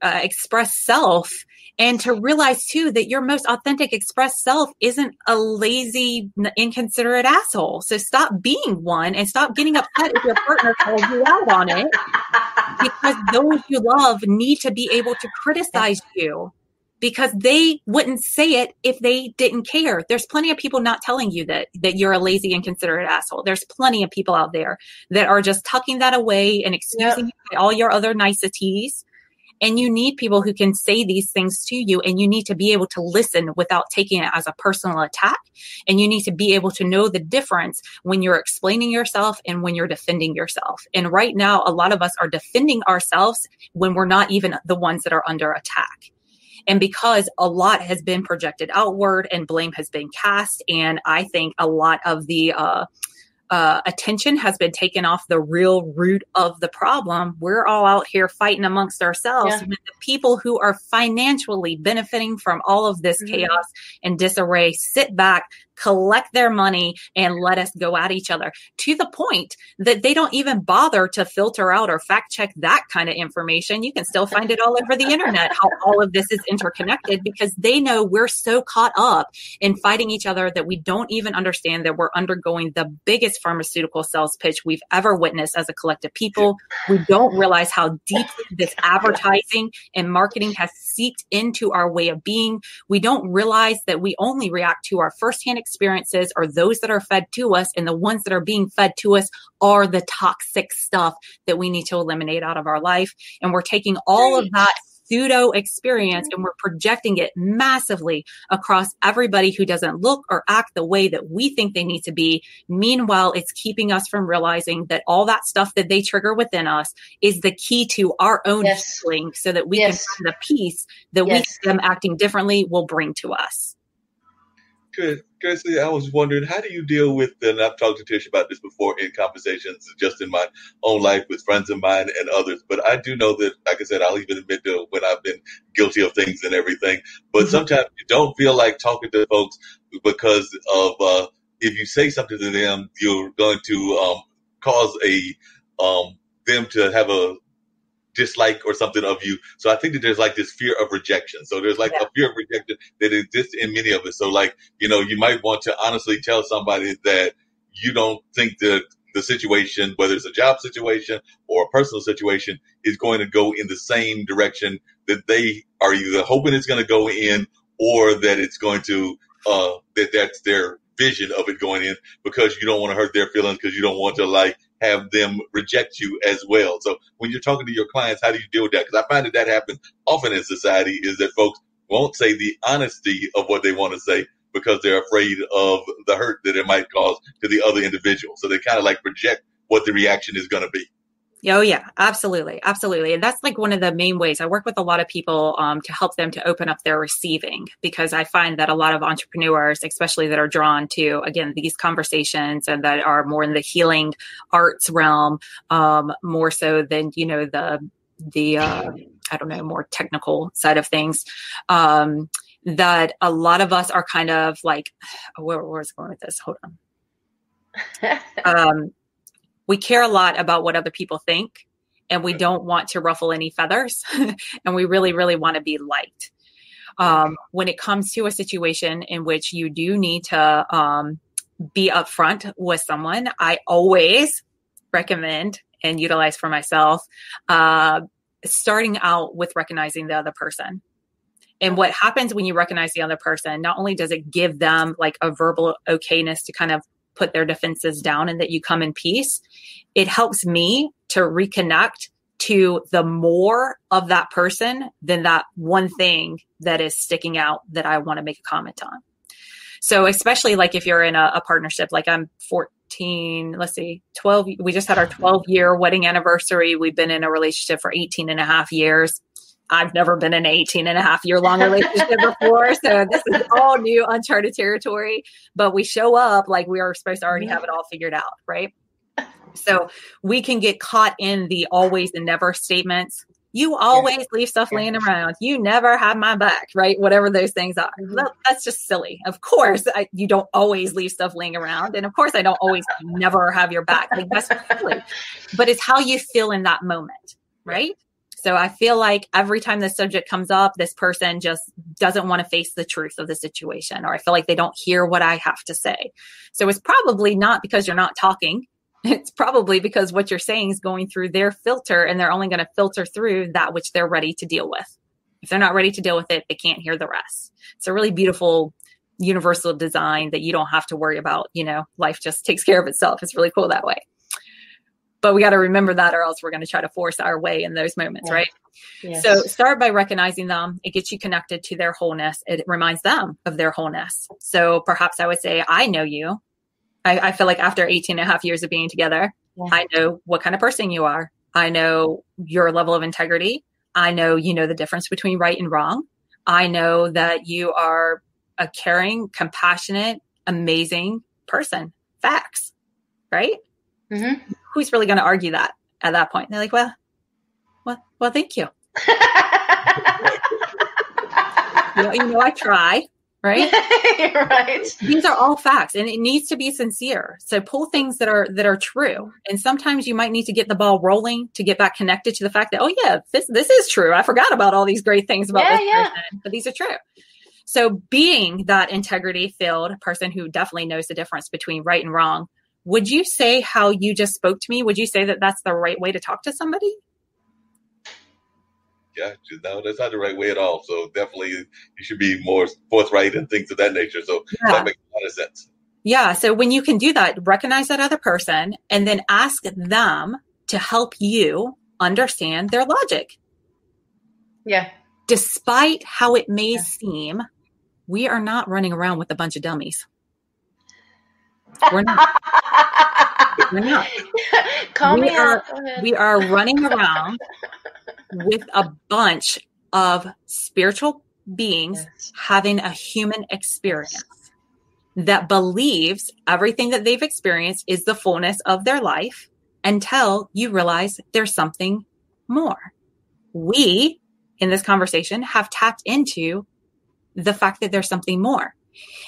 express self. And to realize too that your most authentic expressed self isn't a lazy, inconsiderate asshole. So stop being one and stop getting upset if your partner calls you out on it, because those you love need to be able to criticize you, because they wouldn't say it if they didn't care. There's plenty of people not telling you that you're a lazy, inconsiderate asshole. There's plenty of people out there that are just tucking that away and excusing all your other niceties. And you need people who can say these things to you, and you need to be able to listen without taking it as a personal attack. And you need to be able to know the difference when you're explaining yourself and when you're defending yourself. And right now, a lot of us are defending ourselves when we're not even the ones that are under attack. And because a lot has been projected outward and blame has been cast, and I think a lot of the attention has been taken off the real root of the problem, we're all out here fighting amongst ourselves with the people who are financially benefiting from all of this chaos and disarray sit back, collect their money, and let us go at each other, to the point that they don't even bother to filter out or fact check that kind of information. You can still find it all over the internet, how all of this is interconnected, because they know we're so caught up in fighting each other that we don't even understand that we're undergoing the biggest pharmaceutical sales pitch we've ever witnessed as a collective people. We don't realize how deeply this advertising and marketing has seeped into our way of being. We don't realize that we only react to our firsthand experiences, or those that are fed to us, and the ones that are being fed to us are the toxic stuff that we need to eliminate out of our life. And we're taking all of that pseudo experience and we're projecting it massively across everybody who doesn't look or act the way that we think they need to be. Meanwhile, it's keeping us from realizing that all that stuff that they trigger within us is the key to our own healing, so that we can find the peace that we see them acting differently will bring to us. Good. Chrissy, I was wondering, how do you deal with, and I've talked to Tish about this before in conversations just in my own life with friends of mine and others, but I do know that, like I said, I'll even admit to when I've been guilty of things and everything, but sometimes you don't feel like talking to folks because of, if you say something to them, you're going to cause them to have a dislike or something of you. So I think that there's like this fear of rejection. So there's like a fear of rejection that exists in many of us. So like, you might want to honestly tell somebody that you don't think that the situation, whether it's a job situation or a personal situation, is going to go in the same direction that they are either hoping it's going to go in, or that it's going to, that's their vision of it going in, because you don't want to hurt their feelings, because you don't want to like have them reject you as well. So when you're talking to your clients, how do you deal with that? Because I find that happens often in society, is that folks won't say the honesty of what they want to say because they're afraid of the hurt that it might cause to the other individual. So they kind of like project what the reaction is going to be. Oh, yeah, absolutely. Absolutely. And that's like one of the main ways I work with a lot of people to help them to open up their receiving, because I find that a lot of entrepreneurs, especially that are drawn to, again, these conversations and that are more in the healing arts realm, more so than, the I don't know, more technical side of things, that a lot of us are kind of like, where's going with this? Hold on. We care a lot about what other people think, and we don't want to ruffle any feathers, and we really, really want to be liked. When it comes to a situation in which you do need to be upfront with someone, I always recommend and utilize for myself starting out with recognizing the other person. And what happens when you recognize the other person, not only does it give them like a verbal okayness to kind of put their defenses down and that you come in peace, it helps me to reconnect to the more of that person than that one thing that is sticking out that I want to make a comment on. So especially like if you're in a partnership, like I'm 12, we just had our 12-year wedding anniversary. We've been in a relationship for 18 and a half years. I've never been in an 18 and a half year long relationship before. So this is all new, uncharted territory, but we show up like we are supposed to already have it all figured out. Right. So we can get caught in the always and never statements. You always leave stuff laying around. You never have my back, right? Whatever those things are. That's just silly. Of course, you don't always leave stuff laying around. And of course, I don't always never have your back. Like, that's silly. But it's how you feel in that moment, right? So I feel like every time this subject comes up, this person just doesn't want to face the truth of the situation, or I feel like they don't hear what I have to say. So it's probably not because you're not talking. It's probably because what you're saying is going through their filter, and they're only going to filter through that which they're ready to deal with. If they're not ready to deal with it, they can't hear the rest. It's a really beautiful universal design that you don't have to worry about. You know, life just takes care of itself. It's really cool that way. But we got to remember that, or else we're going to try to force our way in those moments, right? Yes. So start by recognizing them. It gets you connected to their wholeness. It reminds them of their wholeness. So perhaps I would say, I know you. I feel like after 18 and a half years of being together, I know what kind of person you are. I know your level of integrity. I know you know the difference between right and wrong. I know that you are a caring, compassionate, amazing person. Facts, right? Mm-hmm. Who's really going to argue that at that point? And they're like, well, thank you. you know, I try, right? Right. These are all facts, and it needs to be sincere. So pull things that are true. And sometimes you might need to get the ball rolling to get back connected to the fact that, oh yeah, this is true. I forgot about all these great things about this person, but these are true. So being that integrity-filled person who definitely knows the difference between right and wrong, would you say how you just spoke to me? Would you say that that's the right way to talk to somebody? Yeah, no, that's not the right way at all. So definitely you should be more forthright and things of that nature. So that makes a lot of sense. Yeah. So when you can do that, recognize that other person and then ask them to help you understand their logic. Yeah. Despite how it may seem, we are not running around with a bunch of dummies. We're not. We're not. We are running around with a bunch of spiritual beings having a human experience that believes everything that they've experienced is the fullness of their life until you realize there's something more. We, in this conversation, have tapped into the fact that there's something more.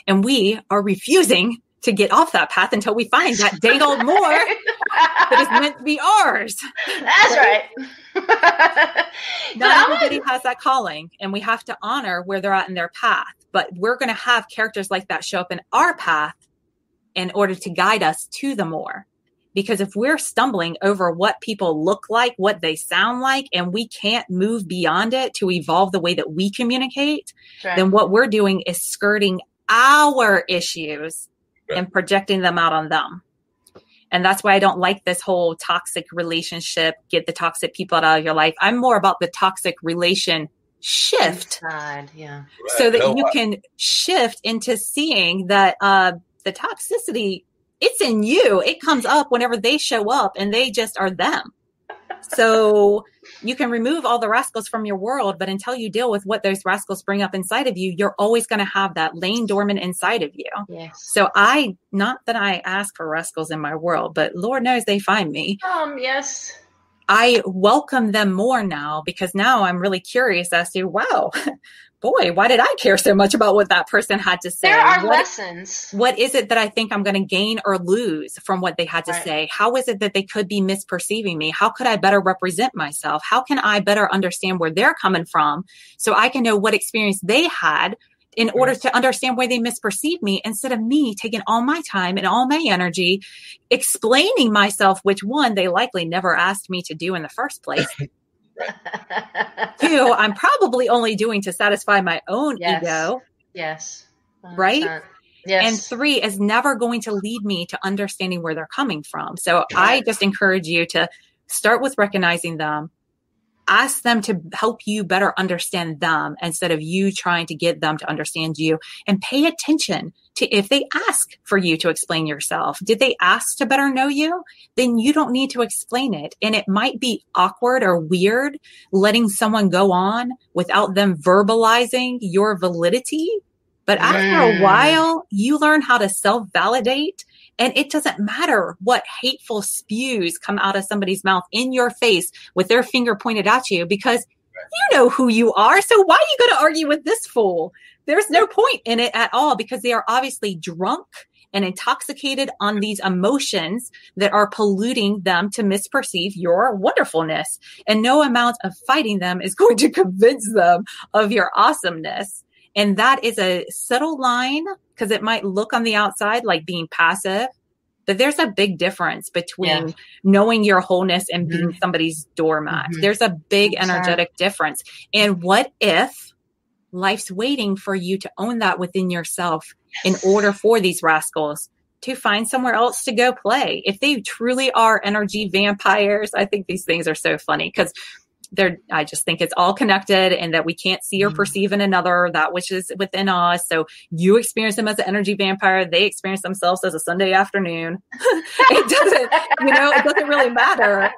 And we are refusing to get off that path until we find that dang old more that is meant to be ours. That's right. Not everybody has that calling, and we have to honor where they're at in their path. But we're going to have characters like that show up in our path in order to guide us to the more. Because if we're stumbling over what people look like, what they sound like, and we can't move beyond it to evolve the way that we communicate, then what we're doing is skirting our issues and projecting them out on them. And that's why I don't like this whole toxic relationship, get the toxic people out of your life. I'm more about the toxic relation shift. Inside, yeah. So that you can shift into seeing that the toxicity, it's in you. It comes up whenever they show up and they just are them. So you can remove all the rascals from your world, but until you deal with what those rascals bring up inside of you, you're always going to have that laying dormant inside of you. Yes. So not that I ask for rascals in my world, but Lord knows they find me. Yes. I welcome them more now because now I'm really curious as to, wow, boy, why did I care so much about what that person had to say? There are lessons. What is it that I think I'm going to gain or lose from what they had to say? How is it that they could be misperceiving me? How could I better represent myself? How can I better understand where they're coming from so I can know what experience they had in order to understand why they misperceive me, instead of me taking all my time and all my energy explaining myself, which one, they likely never asked me to do in the first place. 2, I'm probably only doing to satisfy my own ego. Yes. 100%. Right? Yes. And 3 is never going to lead me to understanding where they're coming from. So I just encourage you to start with recognizing them. Ask them to help you better understand them instead of you trying to get them to understand you, and pay attention to if they ask for you to explain yourself. Did they ask to better know you? Then you don't need to explain it. And it might be awkward or weird letting someone go on without them verbalizing your validity. But after a while, you learn how to self-validate. And it doesn't matter what hateful spews come out of somebody's mouth in your face with their finger pointed at you, because you know who you are. So why are you going to argue with this fool? There's no point in it at all, because they are obviously drunk and intoxicated on these emotions that are polluting them to misperceive your wonderfulness. And no amount of fighting them is going to convince them of your awesomeness. And that is a subtle line, because it might look on the outside like being passive, but there's a big difference between knowing your wholeness and being somebody's doormat. There's a big energetic difference. And what if life's waiting for you to own that within yourself in order for these rascals to find somewhere else to go play? If they truly are energy vampires, I think these things are so funny, because I just think it's all connected, and that we can't see or perceive in another that which is within us. So you experience them as an energy vampire. They experience themselves as a Sunday afternoon. It doesn't really matter.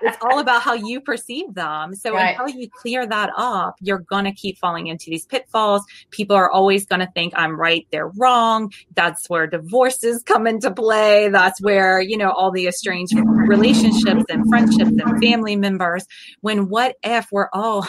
It's all about how you perceive them. So until you clear that up, you're going to keep falling into these pitfalls. People are always going to think I'm right, they're wrong. That's where divorces come into play. That's where, all the estranged relationships and friendships and family members, what if we're all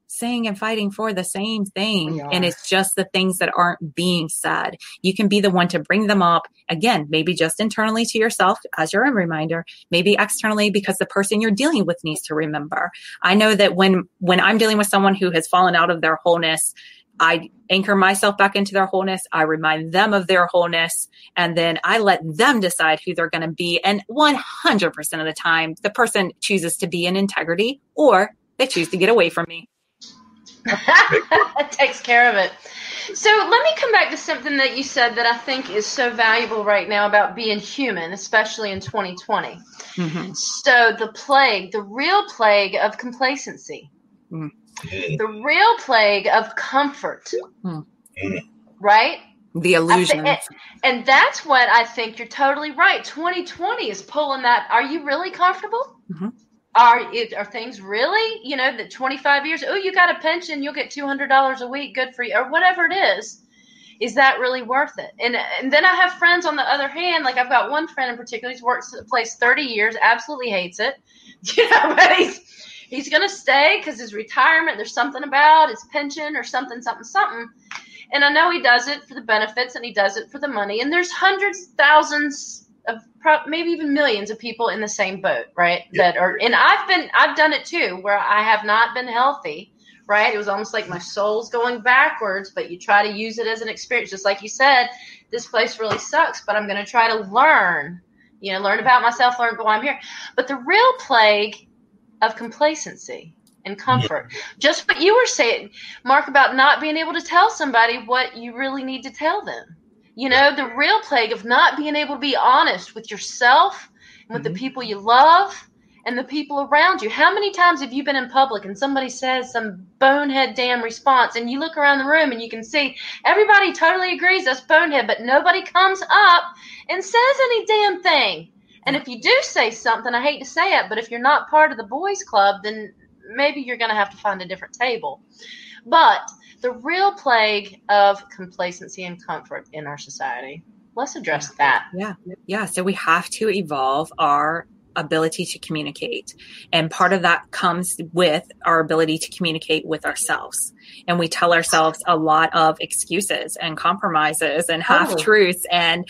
saying and fighting for the same thing, and it's just the things that aren't being said? You can be the one to bring them up, again, maybe just internally to yourself as your own reminder, maybe externally because the person you're dealing with needs to remember. I know that when I'm dealing with someone who has fallen out of their wholeness, I anchor myself back into their wholeness. I remind them of their wholeness, and then I let them decide who they're going to be. And 100% of the time, the person chooses to be in integrity, or they choose to get away from me. It takes care of it. So let me come back to something that you said that I think is so valuable right now about being human, especially in 2020. So the real plague of complacency. The real plague of comfort, right? The illusions. And that's what I think you're totally right. 2020 is pulling that. Are you really comfortable? Are things really, that 25 years, you got a pension, you'll get $200 a week, good for you, or whatever it is. Is that really worth it? And then I have friends on the other hand, like I've got one friend in particular, he's worked at the place 30 years, absolutely hates it, but he's going to stay because his retirement, there's something about his pension or something. And I know he does it for the benefits and he does it for the money. And there's hundreds, thousands of maybe even millions of people in the same boat, right? That are, and I've done it too, where I have not been healthy, right? It was almost like my soul's going backwards, but you try to use it as an experience. Just like you said, this place really sucks, but I'm going to try to learn about myself, learn why I'm here. But the real plague of complacency and comfort. Just what you were saying, Mark, about not being able to tell somebody what you really need to tell them. The real plague of not being able to be honest with yourself and with the people you love and the people around you. How many times have you been in public and somebody says some bonehead damn response, and you look around the room and you can see everybody totally agrees that's bonehead, but nobody comes up and says any damn thing. And if you do say something, I hate to say it, but if you're not part of the boys club, then maybe you're going to have to find a different table. But the real plague of complacency and comfort in our society, let's address that. Yeah. So we have to evolve our ability to communicate. And part of that comes with our ability to communicate with ourselves. And we tell ourselves a lot of excuses and compromises and half-truths. And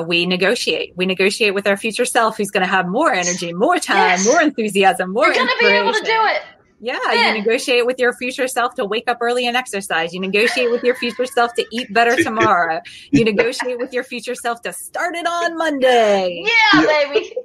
we negotiate. We negotiate with our future self, who's going to have more energy, more time, more enthusiasm, more inspiration. You're going to be able to do it. You negotiate with your future self to wake up early and exercise. You negotiate with your future self to eat better tomorrow. You negotiate with your future self to start it on Monday. Yeah, baby.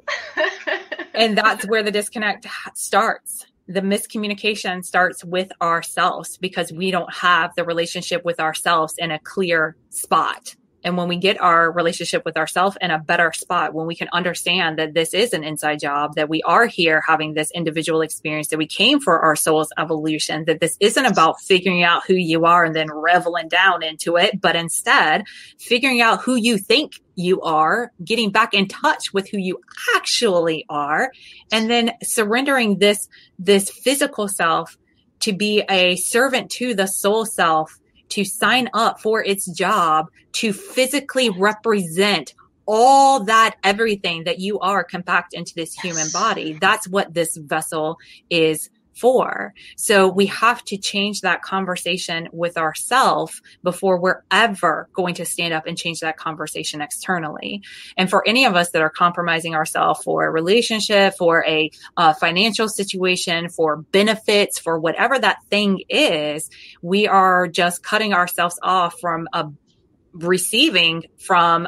And that's where the disconnect starts. the miscommunication starts with ourselves because we don't have the relationship with ourselves in a clear spot. And when we get our relationship with ourselves in a better spot, when we can understand that this is an inside job, that we are here having this individual experience, that we came for our soul's evolution, that this isn't about figuring out who you are and then reveling down into it, but instead figuring out who you think you are, getting back in touch with who you actually are, and then surrendering this physical self to be a servant to the soul self, to sign up for its job, to physically represent all that, everything that you are compact into this human body. That's what this vessel is for. So we have to change that conversation with ourselves before we're ever going to stand up and change that conversation externally. And for any of us that are compromising ourselves for a relationship, for a financial situation, for benefits, for whatever that thing is, we are just cutting ourselves off from receiving from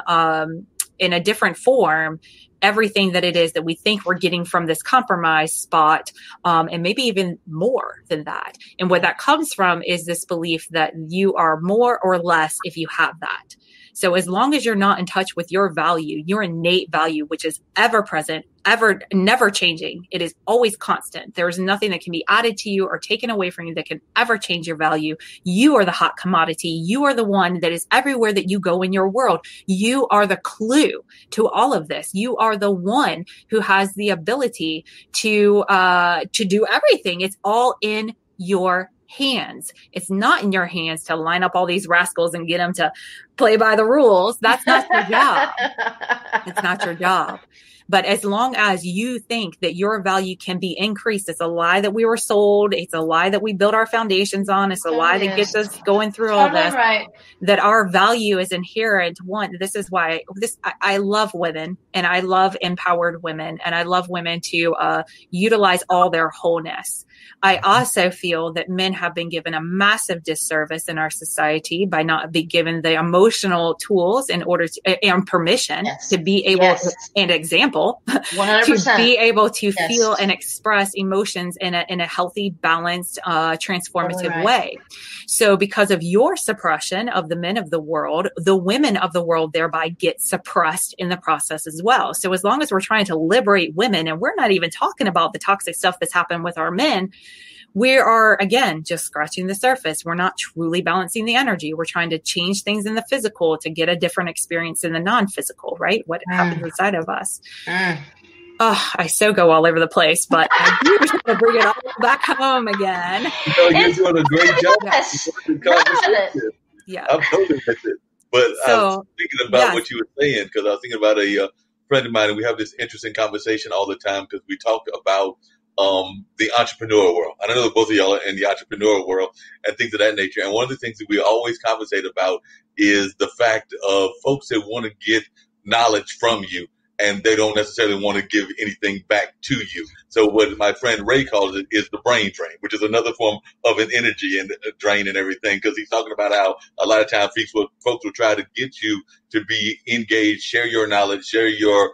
in a different form everything that it is that we think we're getting from this compromise spot, and maybe even more than that. And where that comes from is this belief that you are more or less if you have that. So as long as you're not in touch with your value, your innate value, which is ever present, ever, never changing, it is always constant. There is nothing that can be added to you or taken away from you that can ever change your value. You are the hot commodity. You are the one that is everywhere that you go in your world. You are the clue to all of this. You are the one who has the ability to do everything. It's all in your hands. It's not in your hands to line up all these rascals and get them to play by the rules. That's not your job. It's not your job. But as long as you think that your value can be increased, it's a lie that we were sold. It's a lie that we build our foundations on. It's a lie that gets us going through all this, right. That our value is inherent. One, this is why I love women and I love empowered women and I love women to utilize all their wholeness. I also feel that men have been given a massive disservice in our society by not being given the emotional tools in order to, and permission to be able to, and example, 100%. To be able to feel and express emotions in a healthy, balanced, transformative way. So because of your suppression of the men of the world, the women of the world thereby get suppressed in the process as well. So as long as we're trying to liberate women, and we're not even talking about the toxic stuff that's happened with our men, we are, again, just scratching the surface. We're not truly balancing the energy. We're trying to change things in the physical to get a different experience in the non-physical, right? What happens inside of us. Oh, I so go all over the place, but I do just want to bring it all back home again. You're doing a great job. Yeah. I'm totally with it. But I was thinking about what you were saying, because I was thinking about a friend of mine, and we have this interesting conversation all the time because we talk about the entrepreneur world. I know that both of y'all are in the entrepreneur world and things of that nature. And one of the things that we always conversate about is the fact of folks that want to get knowledge from you and they don't necessarily want to give anything back to you. So what my friend Ray calls it is the brain drain, which is another form of an energy and a drain and everything, because he's talking about how a lot of times folks will try to get you to be engaged, share your knowledge, share your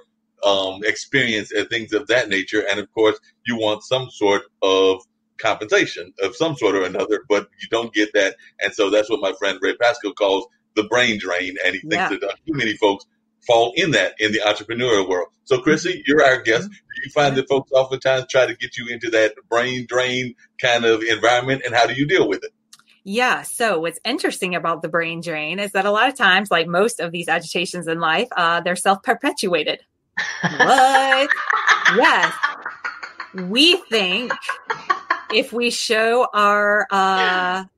experience and things of that nature. And of course, you want some sort of compensation of some sort or another, but you don't get that. And so that's what my friend Ray Pascal calls the brain drain. And he thinks that too many folks fall in that in the entrepreneurial world. So Chrissy, you're our guest. Do you find that folks oftentimes try to get you into that brain drain kind of environment, and how do you deal with it? Yeah. So what's interesting about the brain drain is that a lot of times, like most of these agitations in life, they're self-perpetuated. What? Yes. We think if we show our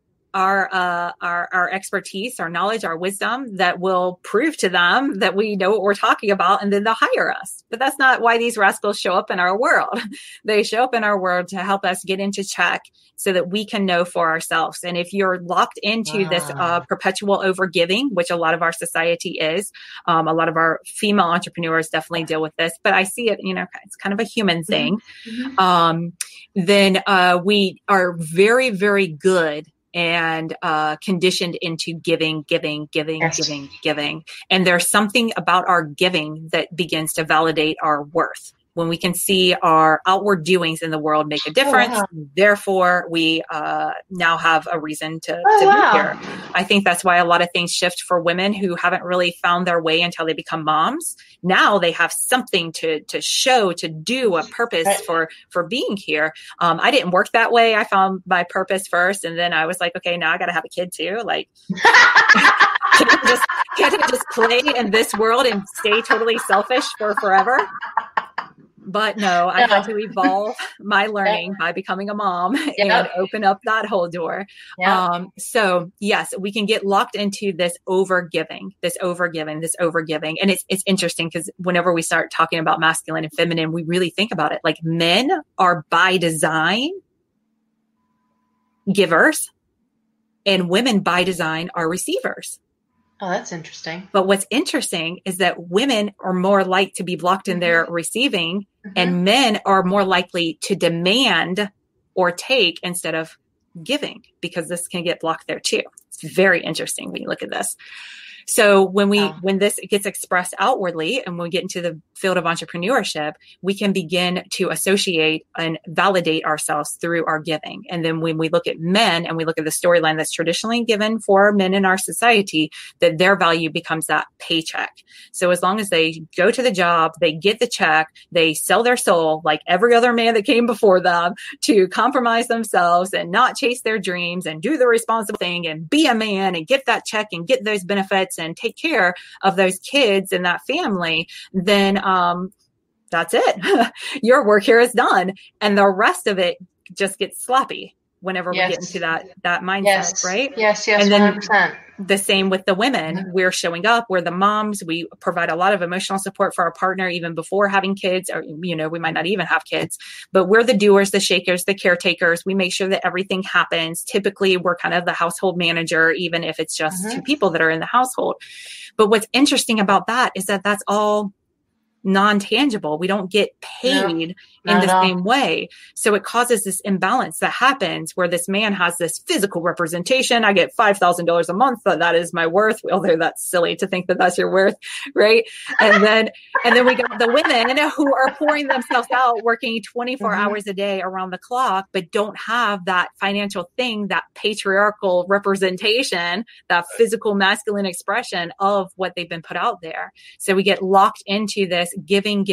expertise, our knowledge, our wisdom, that will prove to them that we know what we're talking about, and then they'll hire us. But that's not why these rascals show up in our world. They show up in our world to help us get into check so that we can know for ourselves. And if you're locked into this perpetual overgiving, which a lot of our society is, a lot of our female entrepreneurs definitely deal with this, but I see it, it's kind of a human thing. Then we are very, very good and conditioned into giving. And there's something about our giving that begins to validate our worth. when we can see our outward doings in the world make a difference, therefore we now have a reason to be here. I think that's why a lot of things shift for women who haven't really found their way until they become moms. Now they have something to show, to do, a purpose for being here. I didn't work that way. I found my purpose first, and then I was like, okay, now I got to have a kid too. Like, can't I just play in this world and stay totally selfish for forever? But no, I had to evolve my learning by becoming a mom and open up that whole door. So yes, we can get locked into this overgiving. And it's interesting because whenever we start talking about masculine and feminine, we really think about it. Like, men are by design givers and women by design are receivers. Oh, that's interesting. But what's interesting is that women are more likely to be blocked in their receiving, and men are more likely to demand or take instead of giving, because this can get blocked there too. It's very interesting when you look at this. So when this gets expressed outwardly and we get into the field of entrepreneurship, we can begin to associate and validate ourselves through our giving. And then when we look at men and we look at the storyline that's traditionally given for men in our society, that their value becomes that paycheck. So as long as they go to the job, they get the check, they sell their soul like every other man that came before them to compromise themselves and not chase their dreams and do the responsible thing and be a man and get that check and get those benefits and take care of those kids and that family, then that's it. Your work here is done. And the rest of it just gets sloppy whenever we get into that mindset, right? Yes, and then 100%. The same with the women. We're showing up, we're the moms, we provide a lot of emotional support for our partner even before having kids, or, we might not even have kids, but we're the doers, the shakers, the caretakers. We make sure that everything happens. Typically, we're kind of the household manager, even if it's just two people that are in the household. But what's interesting about that is that that's all non-tangible. We don't get paid in the same way. So it causes this imbalance that happens where this man has this physical representation. I get $5,000 a month, but that is my worth. Although that's silly to think that that's your worth, right? And then we got the women who are pouring themselves out, working 24 hours a day around the clock, but don't have that financial thing, that patriarchal representation, that physical masculine expression of what they've been put out there. So we get locked into this giving,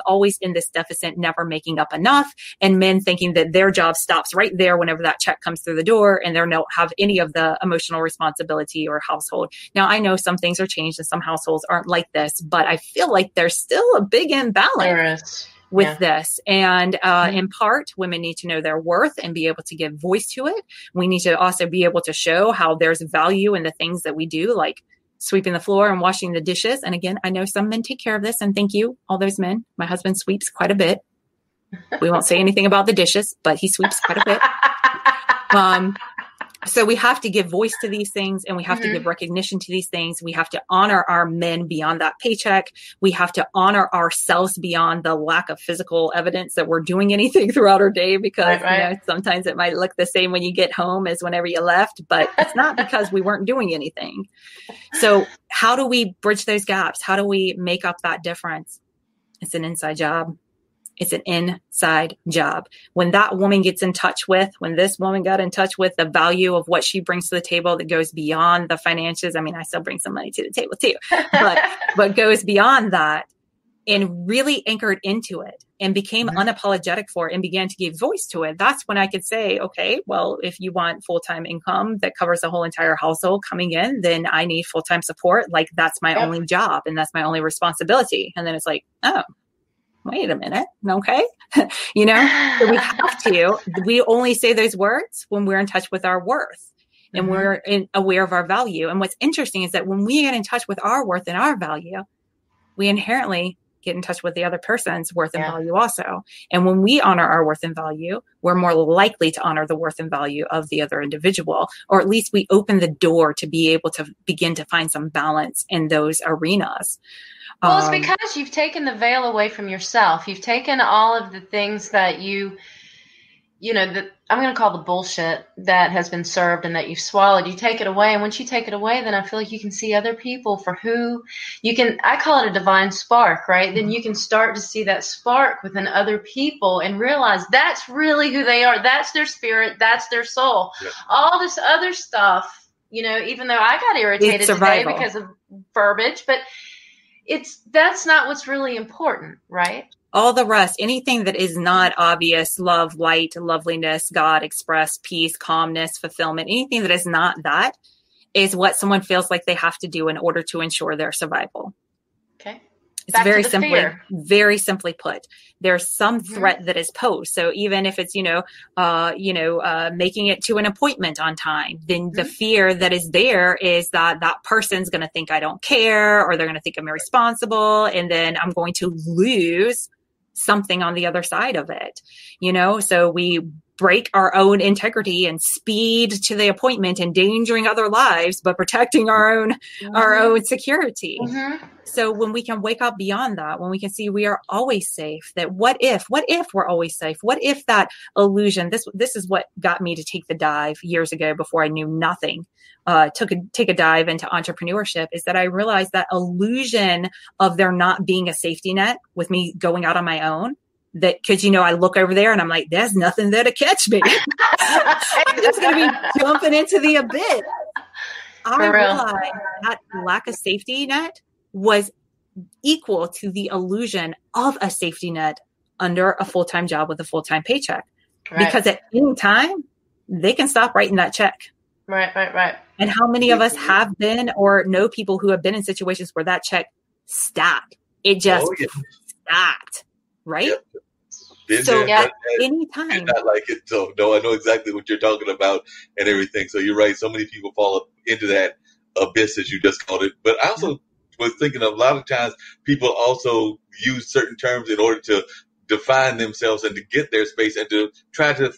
always in this deficit, never making up enough. And men thinking that their job stops right there whenever that check comes through the door, and they don't have any of the emotional responsibility or household. Now, I know some things are changed and some households aren't like this, but I feel like there's still a big imbalance with this. And in part, women need to know their worth and be able to give voice to it. We need to also be able to show how there's value in the things that we do, like sweeping the floor and washing the dishes. And again, I know some men take care of this, and thank you, all those men. My husband sweeps quite a bit. We won't say anything about the dishes, but he sweeps quite a bit. So we have to give voice to these things, and we have to give recognition to these things. We have to honor our men beyond that paycheck. We have to honor ourselves beyond the lack of physical evidence that we're doing anything throughout our day, because sometimes it might look the same when you get home as whenever you left, but it's not because we weren't doing anything. So how do we bridge those gaps? How do we make up that difference? It's an inside job. It's an inside job. When that woman gets in touch with, when this woman got in touch with the value of what she brings to the table that goes beyond the finances. I mean, I still bring some money to the table too, but goes beyond that, and really anchored into it and became unapologetic for it and began to give voice to it. That's when I could say, okay, well, if you want full-time income that covers the whole entire household coming in, then I need full-time support. Like, that's my only job and that's my only responsibility. And then it's like, oh, wait a minute. Okay. So we only say those words when we're in touch with our worth and we're aware of our value. And what's interesting is that when we get in touch with our worth and our value, we inherently get in touch with the other person's worth and value also. And when we honor our worth and value, we're more likely to honor the worth and value of the other individual, or at least we open the door to be able to begin to find some balance in those arenas. Well, it's because you've taken the veil away from yourself. You've taken all of the things that you I'm going to call the bullshit that has been served and that you've swallowed, you take it away. And once you take it away, then I feel like you can see other people for who I call it a divine spark, right? Then you can start to see that spark within other people and realize that's really who they are. That's their spirit. That's their soul. Yeah. All this other stuff, even though I got irritated today because of verbiage, but that's not what's really important, right? All the rest, anything that is not obvious, love, light, loveliness, God, express, peace, calmness, fulfillment, anything that is not that is what someone feels like they have to do in order to ensure their survival. Okay. It's very simply put. There's some threat that is posed. So even if it's, making it to an appointment on time, then the fear that is there is that person's going to think I don't care, or they're going to think I'm irresponsible. And then I'm going to lose something on the other side of it, so we break our own integrity and speed to the appointment, endangering other lives, but protecting our own security. So when we can wake up beyond that, when we can see we are always safe, that what if we're always safe? What if that illusion, this is what got me to take the dive years ago before I knew nothing, take a dive into entrepreneurship, is that I realized that illusion of there not being a safety net with me going out on my own. That because, I look over there and I'm like, there's nothing there to catch me. I'm just going to be jumping into the abyss. I realized that lack of safety net was equal to the illusion of a safety net under a full-time job with a full-time paycheck. Right. Because at any time, they can stop writing that check. Right. And how many of us have been or know people who have been in situations where that check stopped? It just stopped. Right? Yep. Anytime. Not like it. So no, I know exactly what you're talking about and everything. So you're right. So many people fall up into that abyss, as you just called it. But I also was thinking of a lot of times people also use certain terms in order to define themselves and to get their space and to try to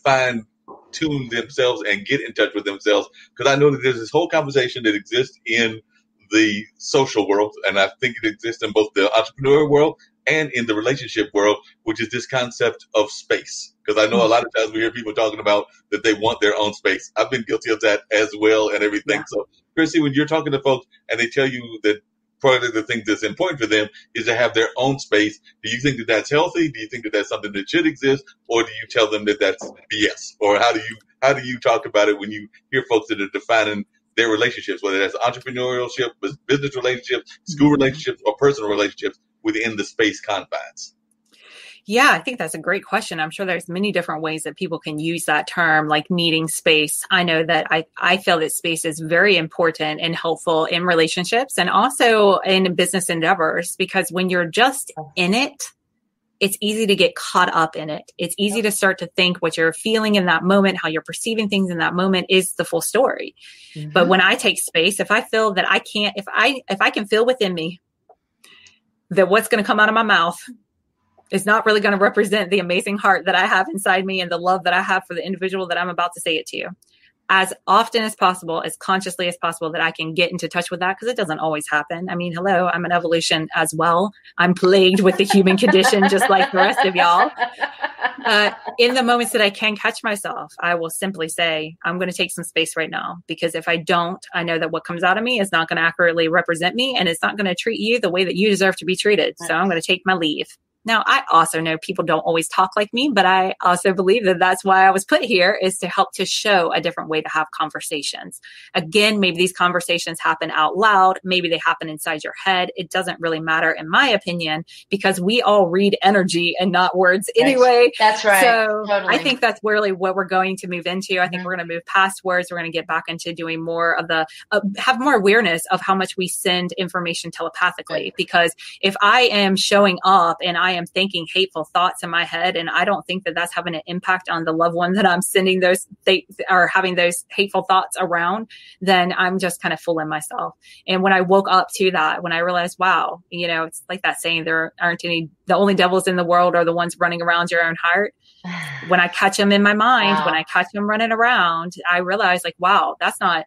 tune themselves and get in touch with themselves. Because I know that there's this whole conversation that exists in the social world, and I think it exists in both the entrepreneur world and in the relationship world, which is this concept of space. Because I know a lot of times we hear people talking about that they want their own space. I've been guilty of that as well and everything. Yeah. So, Chrissy, when you're talking to folks and they tell you that part of the things that's important for them is to have their own space, do you think that that's healthy? Do you think that that's something that should exist? Or do you tell them that that's BS? Or how do you talk about it when you hear folks that are defining their relationships, whether that's entrepreneurship, business relationships, school relationships, or personal relationships within the space confines? Yeah, I think that's a great question. I'm sure there's many different ways that people can use that term, like needing space. I know that I feel that space is very important and helpful in relationships and also in business endeavors, because when you're just in it, it's easy to get caught up in it. It's easy to start to think what you're feeling in that moment, how you're perceiving things in that moment is the full story. But when I take space, if I feel that I can't, if I can feel within me that what's going to come out of my mouth is not really going to represent the amazing heart that I have inside me and the love that I have for the individual that I'm about to say it to, as often as possible, as consciously as possible, that I can get into touch with that, because it doesn't always happen. I mean, hello, I'm an evolution as well. I'm plagued with the human condition, just like the rest of y'all. In the moments that I can catch myself, I will simply say, I'm going to take some space right now, because if I don't, I know that what comes out of me is not going to accurately represent me, and it's not going to treat you the way that you deserve to be treated. So I'm going to take my leave. Now, I also know people don't always talk like me, but I also believe that that's why I was put here, is to help to show a different way to have conversations. Again, maybe these conversations happen out loud. Maybe they happen inside your head. It doesn't really matter, in my opinion, because we all read energy and not words anyway. That's right. So totally. I think that's really what we're going to move into. I think we're going to move past words. We're going to get back into doing more of have more awareness of how much we send information telepathically. Because if I am showing up and I am thinking hateful thoughts in my head, and I don't think that that's having an impact on the loved one that I'm sending those or having those hateful thoughts around, then I'm just kind of fooling myself. And when I woke up to that, when I realized, wow, it's like that saying, there aren't any, the only devils in the world are the ones running around your own heart. When I catch them in my mind, when I catch them running around, I realize, like, wow, that's not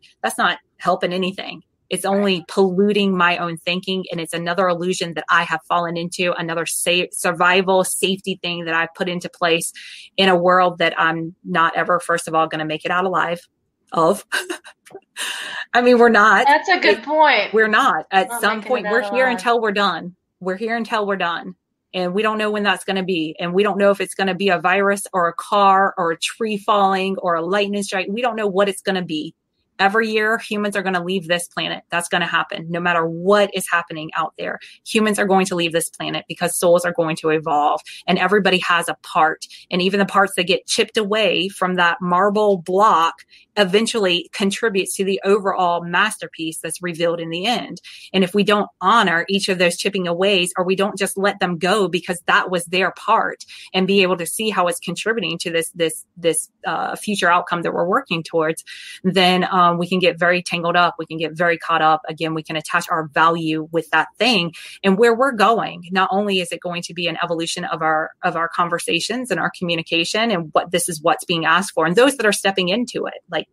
helping anything. It's only polluting my own thinking. And it's another illusion that I have fallen into, another survival safety thing that I've put into place in a world that I'm not ever, first of all, going to make it out alive of. I mean, we're not. That's a good point. We're not. At Not some making point, it we're out here alive. until we're done. We're here until we're done. And we don't know when that's going to be. And we don't know if it's going to be a virus or a car or a tree falling or a lightning strike. We don't know what it's going to be. Every year, humans are going to leave this planet. That's going to happen. No matter what is happening out there, humans are going to leave this planet because souls are going to evolve, and everybody has a part. And even the parts that get chipped away from that marble block eventually contributes to the overall masterpiece that's revealed in the end. And if we don't honor each of those chipping aways, or we don't just let them go because that was their part, and be able to see how it's contributing to this future outcome that we're working towards, then we can get very tangled up. We can get very caught up. Again, we can attach our value with that thing and where we're going. Not only is it going to be an evolution of our conversations and our communication, and what's being asked for, and those that are stepping into it, like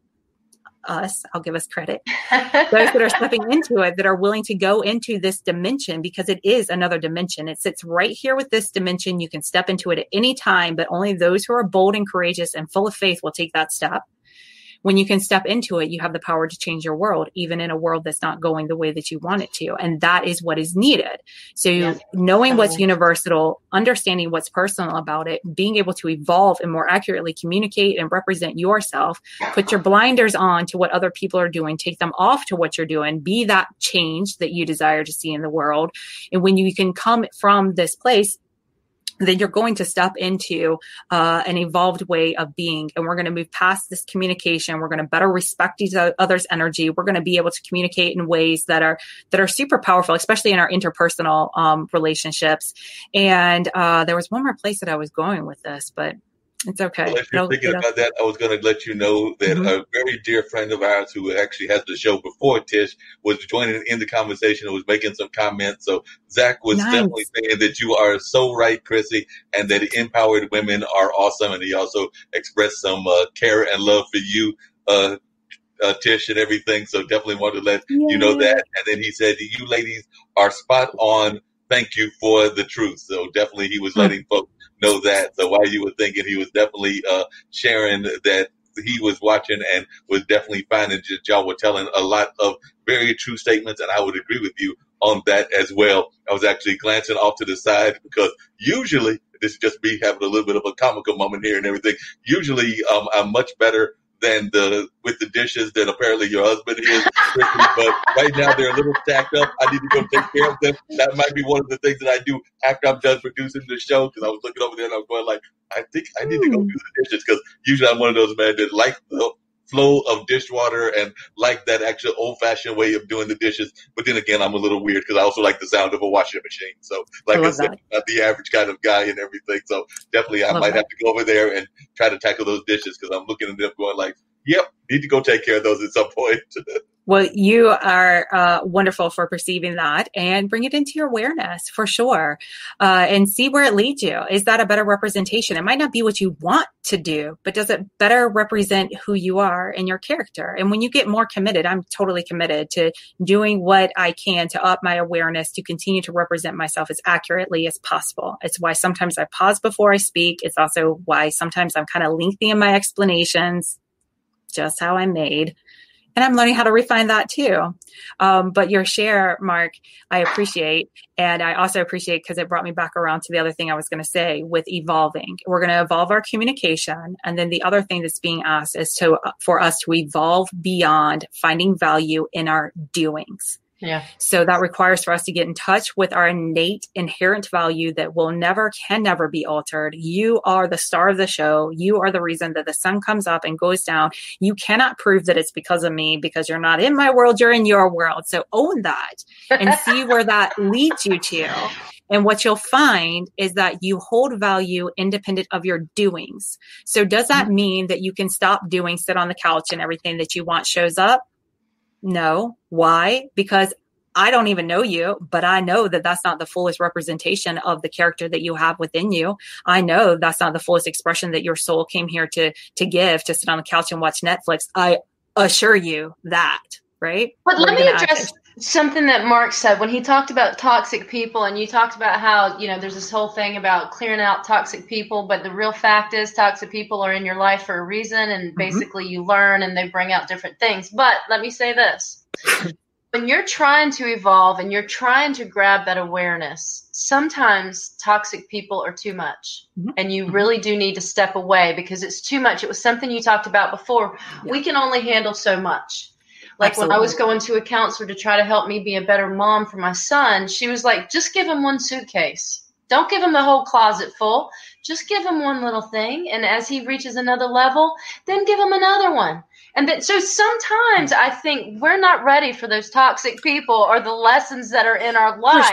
us, I'll give us credit. Those that are stepping into it, that are willing to go into this dimension, because it is another dimension. It sits right here with this dimension. You can step into it at any time, but only those who are bold and courageous and full of faith will take that step. When you can step into it, you have the power to change your world, even in a world that's not going the way that you want it to. And that is what is needed. So Yes, knowing what's totally. universal, understanding what's personal about it, being able to evolve and more accurately communicate and represent yourself, put your blinders on to what other people are doing, take them off to what you're doing, be that change that you desire to see in the world. And when you can come from this place, then you're going to step into an evolved way of being. And we're going to move past this communication. We're going to better respect each other's energy. We're going to be able to communicate in ways that are super powerful, especially in our interpersonal relationships. And there was one more place that I was going with this, but it's okay. Well, if you're thinking about that, I was going to let you know that a very dear friend of ours who actually has the show before Tish was joining in the conversation and was making some comments. So Zach was definitely saying that you are so right, Chrissy, and that empowered women are awesome. And he also expressed some care and love for you, Tish, and everything. So definitely wanted to let you know that. And then he said, you ladies are spot on. Thank you for the truth. So definitely he was letting folks know that. So while you were thinking, he was definitely sharing that he was watching and was definitely finding that y'all were telling a lot of very true statements. And I would agree with you on that as well. I was actually glancing off to the side because usually, this is just me having a little bit of a comical moment here and everything. Usually I'm much better than with the dishes than apparently your husband is, but right now they're a little stacked up. I need to go take care of them. That might be one of the things that I do after I'm done producing the show, because I was looking over there and I was going like, I think I need to go do the dishes, because usually I'm one of those men that like the flow of dishwater and like that actual old-fashioned way of doing the dishes. But then again, I'm a little weird because I also like the sound of a washing machine. So like I said, I'm not the average kind of guy and everything. So definitely I might have to go over there and try to tackle those dishes, because I'm looking at them going like, yep, need to go take care of those at some point. Well, you are wonderful for perceiving that, and bring it into your awareness for sure, and see where it leads you. Is that a better representation? It might not be what you want to do, but does it better represent who you are and your character? And when you get more committed, I'm totally committed to doing what I can to up my awareness, to continue to represent myself as accurately as possible. It's why sometimes I pause before I speak. It's also why sometimes I'm kind of lengthy in my explanations, just how I'm made. And I'm learning how to refine that too. But your share, Mark, I appreciate. And I also appreciate because it brought me back around to the other thing I was going to say with evolving. We're going to evolve our communication. And then the other thing that's being asked is for us to evolve beyond finding value in our doings. Yeah. So that requires for us to get in touch with our innate inherent value that can never be altered. You are the star of the show. You are the reason that the sun comes up and goes down. You cannot prove that it's because of me, because you're not in my world, you're in your world. So own that and see where that leads you to. And what you'll find is that you hold value independent of your doings. So does that mean that you can stop doing, sit on the couch and everything that you want shows up? No. Why? Because I don't even know you, but I know that that's not the fullest representation of the character that you have within you. I know that's not the fullest expression that your soul came here to give, to sit on the couch and watch Netflix. I assure you that. right? But let me address something that Mark said when he talked about toxic people, and you talked about how, there's this whole thing about clearing out toxic people, but the real fact is toxic people are in your life for a reason, and basically you learn and they bring out different things. But let me say this. When you're trying to evolve and you're trying to grab that awareness, sometimes toxic people are too much, and you really do need to step away because it's too much. It was something you talked about before. Yeah. We can only handle so much. Like Absolutely. When I was going to a counselor to try to help me be a better mom for my son, she was like, just give him one suitcase. Don't give him the whole closet full. Just give him one little thing. And as he reaches another level, then give him another one. And then, so sometimes I think we're not ready for those toxic people or the lessons that are in our life.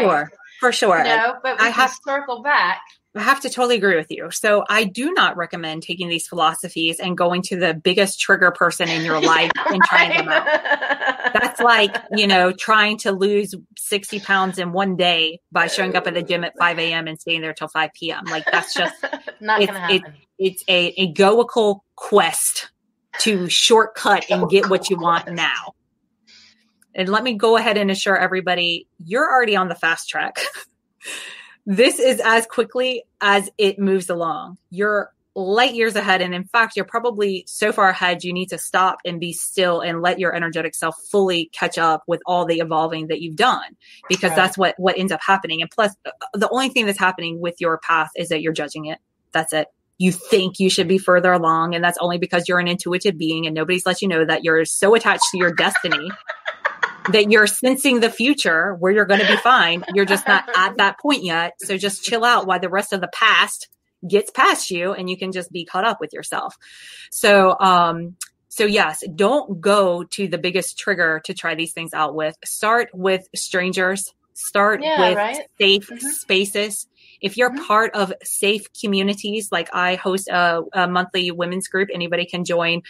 For sure. But we have to circle back. I have to totally agree with you. So I do not recommend taking these philosophies and going to the biggest trigger person in your life and trying them out. That's like, trying to lose 60 pounds in one day by showing up at the gym at 5 a.m. and staying there till 5 p.m. Like that's just not going to happen. It's a egoical quest to shortcut and get what you want now. And let me go ahead and assure everybody, you're already on the fast track. This is as quickly as it moves along. You're light years ahead. And in fact, you're probably so far ahead, you need to stop and be still and let your energetic self fully catch up with all the evolving that you've done, because that's what ends up happening. And plus, the only thing that's happening with your path is that you're judging it. That's it. You think you should be further along. And that's only because you're an intuitive being and nobody's let you know that you're so attached to your destiny that you're sensing the future where you're going to be fine. You're just not at that point yet. So just chill out while the rest of the past gets past you and you can just be caught up with yourself. So yes, don't go to the biggest trigger to try these things out with. Start with strangers. Start with safe spaces. If you're part of safe communities, like I host a monthly women's group, anybody can join.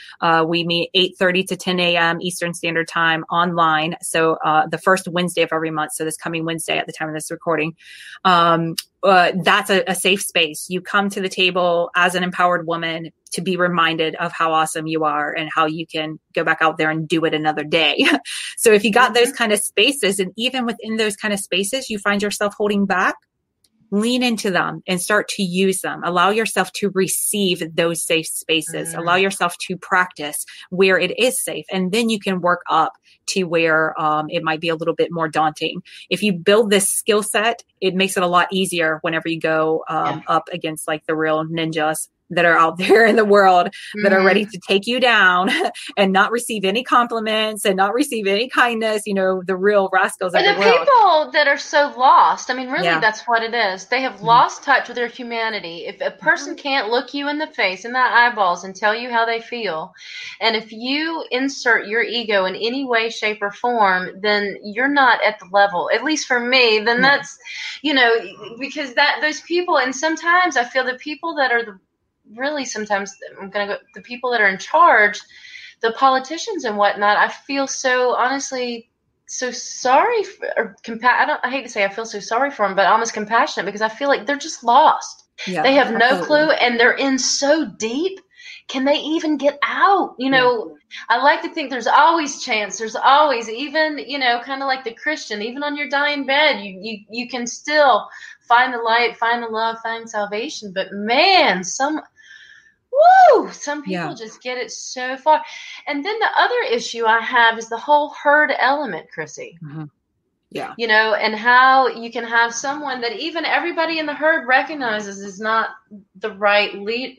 We meet 8:30 to 10 a.m. Eastern Standard Time online. So the first Wednesday of every month. So this coming Wednesday at the time of this recording. That's a safe space. You come to the table as an empowered woman to be reminded of how awesome you are and how you can go back out there and do it another day. So if you got those kind of spaces, and even within those kind of spaces, you find yourself holding back, lean into them and start to use them. Allow yourself to receive those safe spaces. Allow yourself to practice where it is safe. And then you can work up to where it might be a little bit more daunting. If you build this skill set, it makes it a lot easier whenever you go up against like the real ninjas that are out there in the world that are ready to take you down and not receive any compliments and not receive any kindness, the real rascals of the world. And the people that are so lost, I mean, really, that's what it is. They have lost touch with their humanity. If a person can't look you in the face, in the eyeballs, and tell you how they feel, and if you insert your ego in any way, shape, or form, then you're not at the level, at least for me, then that's, because those people, and sometimes I feel the people that are sometimes I'm going to go, the people that are in charge, the politicians and whatnot, I feel so honestly, so sorry I hate to say I feel so sorry for them, but almost compassionate, because I feel like they're just lost. Yeah, they have no clue, and they're in so deep. Can they even get out? I like to think there's always chance. There's always, even, kind of like the Christian, even on your dying bed, you can still find the light, find the love, find salvation. But man, some people just get it so far. And then the other issue I have is the whole herd element, Chrissy. Yeah. And how you can have someone that even everybody in the herd recognizes is not the right lead,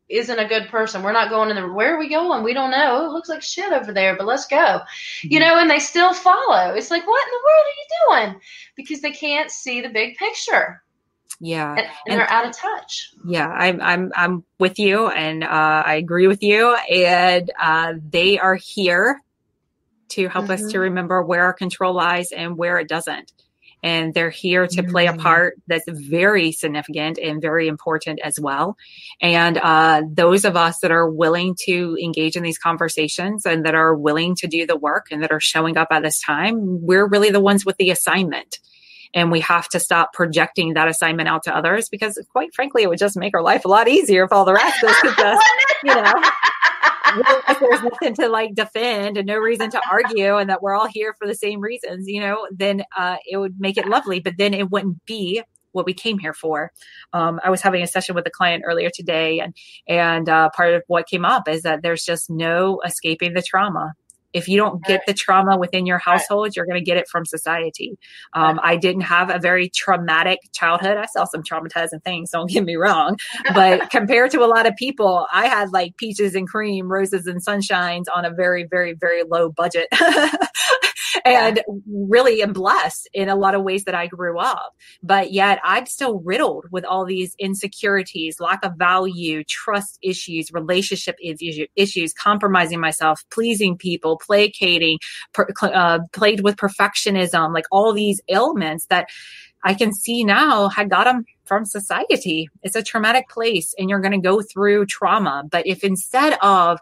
isn't a good person. We're not going where are we going? We don't know. Oh, it looks like shit over there, but let's go. And they still follow. It's like, what in the world are you doing? Because they can't see the big picture. Yeah. And they're out of touch. Yeah, I'm with you, and I agree with you. And they are here to help us to remember where our control lies and where it doesn't. And they're here to play a part that's very significant and very important as well. And those of us that are willing to engage in these conversations and that are willing to do the work and that are showing up at this time, we're really the ones with the assignment. And we have to stop projecting that assignment out to others, because quite frankly, it would just make our life a lot easier if all the rest of us could just, if there's nothing to like defend and no reason to argue and that we're all here for the same reasons, then it would make it lovely, but then it wouldn't be what we came here for. I was having a session with a client earlier today, and part of what came up is that there's just no escaping the trauma. If you don't get the trauma within your household, you're going to get it from society. I didn't have a very traumatic childhood. I saw some traumatizing things, don't get me wrong. But compared to a lot of people, I had like peaches and cream, roses and sunshines on a very, very, very low budget. And really am blessed in a lot of ways that I grew up. But yet I'm still riddled with all these insecurities, lack of value, trust issues, relationship issues, compromising myself, pleasing people, placating, plagued with perfectionism, like all these ailments that I can see now had got them from society. It's a traumatic place and you're going to go through trauma. But if instead of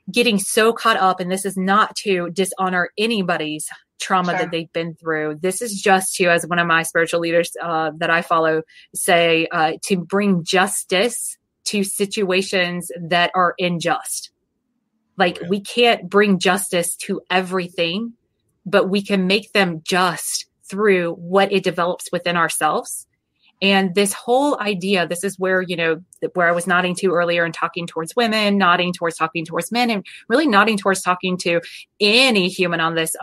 getting so caught up, and this is not to dishonor anybody's trauma that they've been through. This is just to, as one of my spiritual leaders that I follow say, to bring justice to situations that are unjust. Like we can't bring justice to everything, but we can make them just through what it develops within ourselves. And this whole idea, this is where, where I was nodding to earlier and talking towards women, nodding towards talking towards men, and really nodding towards talking to any human on this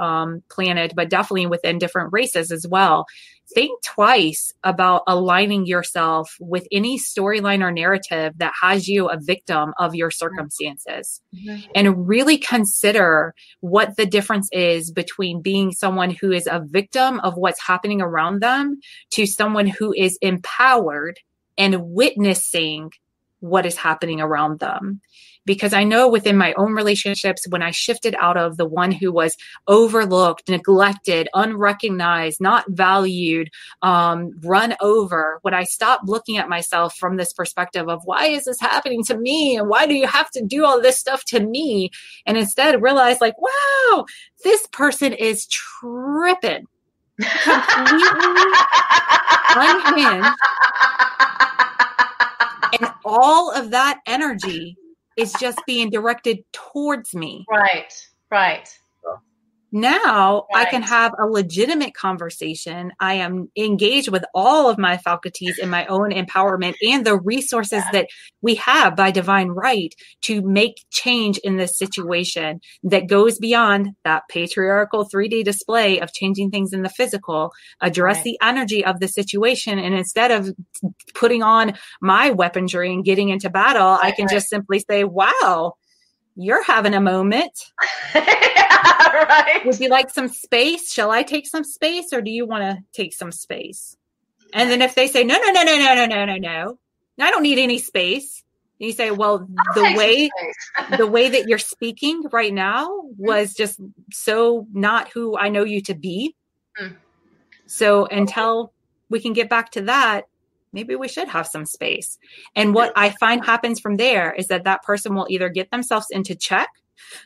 planet, but definitely within different races as well. Think twice about aligning yourself with any storyline or narrative that has you a victim of your circumstances, and really consider what the difference is between being someone who is a victim of what's happening around them to someone who is empowered and witnessing what is happening around them. Because I know within my own relationships, when I shifted out of the one who was overlooked, neglected, unrecognized, not valued, run over, when I stopped looking at myself from this perspective of why is this happening to me? And why do you have to do all this stuff to me? And instead realized like, wow, this person is tripping, completely unhinged. And all of that energy is just being directed towards me. Right. Now I can have a legitimate conversation. I am engaged with all of my faculties in my own empowerment and the resources that we have by divine right to make change in this situation that goes beyond that patriarchal 3D display of changing things in the physical, address the energy of the situation. And instead of putting on my weaponry and getting into battle, I can just simply say, wow, you're having a moment. Would you like some space? Shall I take some space, or do you want to take some space? And then if they say, no, I don't need any space. And you say, well, the way that you're speaking right now was just so not who I know you to be. So until we can get back to that, maybe we should have some space. And what I find happens from there is that person will either get themselves into check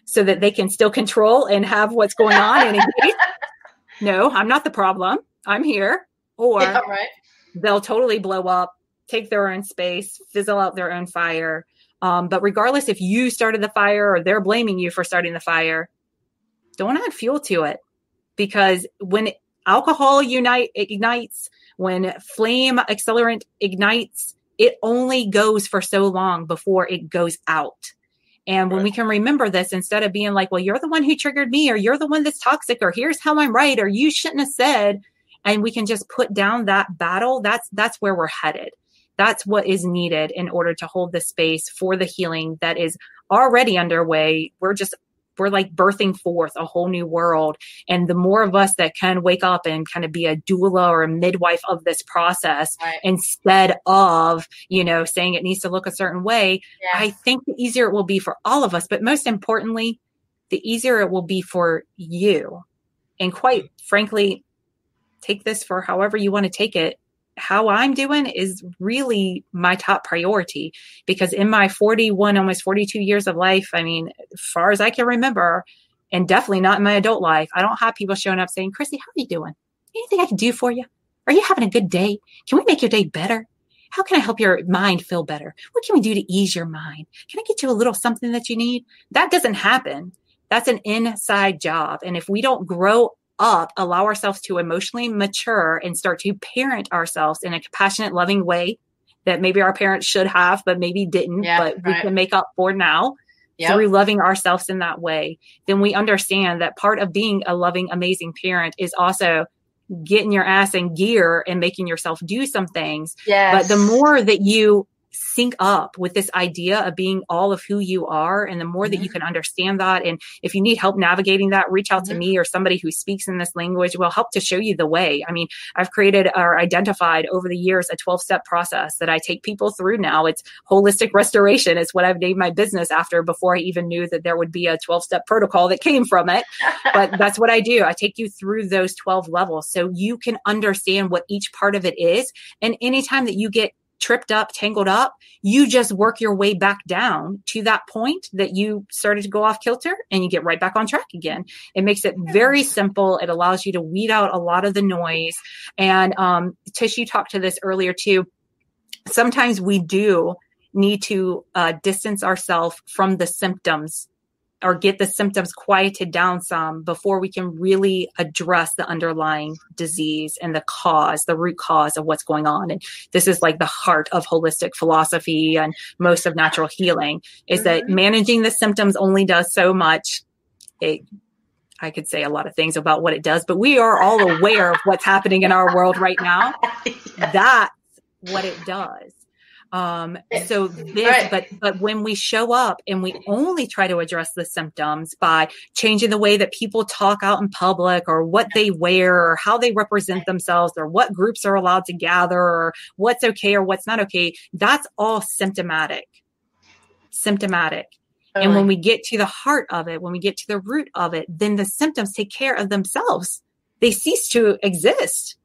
so that they can still control and have what's going on. And no, I'm not the problem. I'm here. Or they'll totally blow up, take their own space, fizzle out their own fire. But regardless if you started the fire or they're blaming you for starting the fire, don't add fuel to it. Because when alcohol ignites, when flame accelerant ignites, it only goes for so long before it goes out. And when we can remember this, instead of being like, well, you're the one who triggered me, or you're the one that's toxic, or here's how I'm right, or you shouldn't have said, and we can just put down that battle, that's where we're headed. That's what is needed in order to hold the space for the healing that is already underway. We're like birthing forth a whole new world. And the more of us that can wake up and kind of be a doula or a midwife of this process, instead of, saying it needs to look a certain way, I think the easier it will be for all of us. But most importantly, the easier it will be for you. And quite frankly, take this for however you want to take it. How I'm doing is really my top priority, because in my 41, almost 42 years of life, I mean, as far as I can remember, and definitely not in my adult life, I don't have people showing up saying, Chrissy, how are you doing? Anything I can do for you? Are you having a good day? Can we make your day better? How can I help your mind feel better? What can we do to ease your mind? Can I get you a little something that you need? That doesn't happen. That's an inside job. And if we don't grow up, allow ourselves to emotionally mature and start to parent ourselves in a compassionate, loving way that maybe our parents should have, but maybe didn't, but we can make up for now through loving ourselves in that way, then we understand that part of being a loving, amazing parent is also getting your ass in gear and making yourself do some things. But the more that you sync up with this idea of being all of who you are, and the more that you can understand that, and if you need help navigating that, reach out to me or somebody who speaks in this language. Will help to show you the way. I mean, I've created or identified over the years a 12-step process that I take people through now. It's holistic restoration. It's what I've named my business after before I even knew that there would be a 12-step protocol that came from it. But that's what I do. I take you through those 12 levels so you can understand what each part of it is. And anytime that you get tripped up, tangled up, you just work your way back down to that point that you started to go off kilter, and you get right back on track again. It makes it very simple. It allows you to weed out a lot of the noise. And Tish, you talked to this earlier too. Sometimes we do need to distance ourselves from the symptoms, or get the symptoms quieted down some before we can really address the underlying disease and the root cause of what's going on. And this is like the heart of holistic philosophy and most of natural healing, is that managing the symptoms only does so much. I could say a lot of things about what it does, but we are all aware of what's happening in our world right now. That's what it does. But when we show up and we only try to address the symptoms by changing the way that people talk out in public, or what they wear, or how they represent themselves, or what groups are allowed to gather, or what's okay or what's not okay, that's all symptomatic. And when we get to the heart of it, when we get to the root of it, then the symptoms take care of themselves. They cease to exist.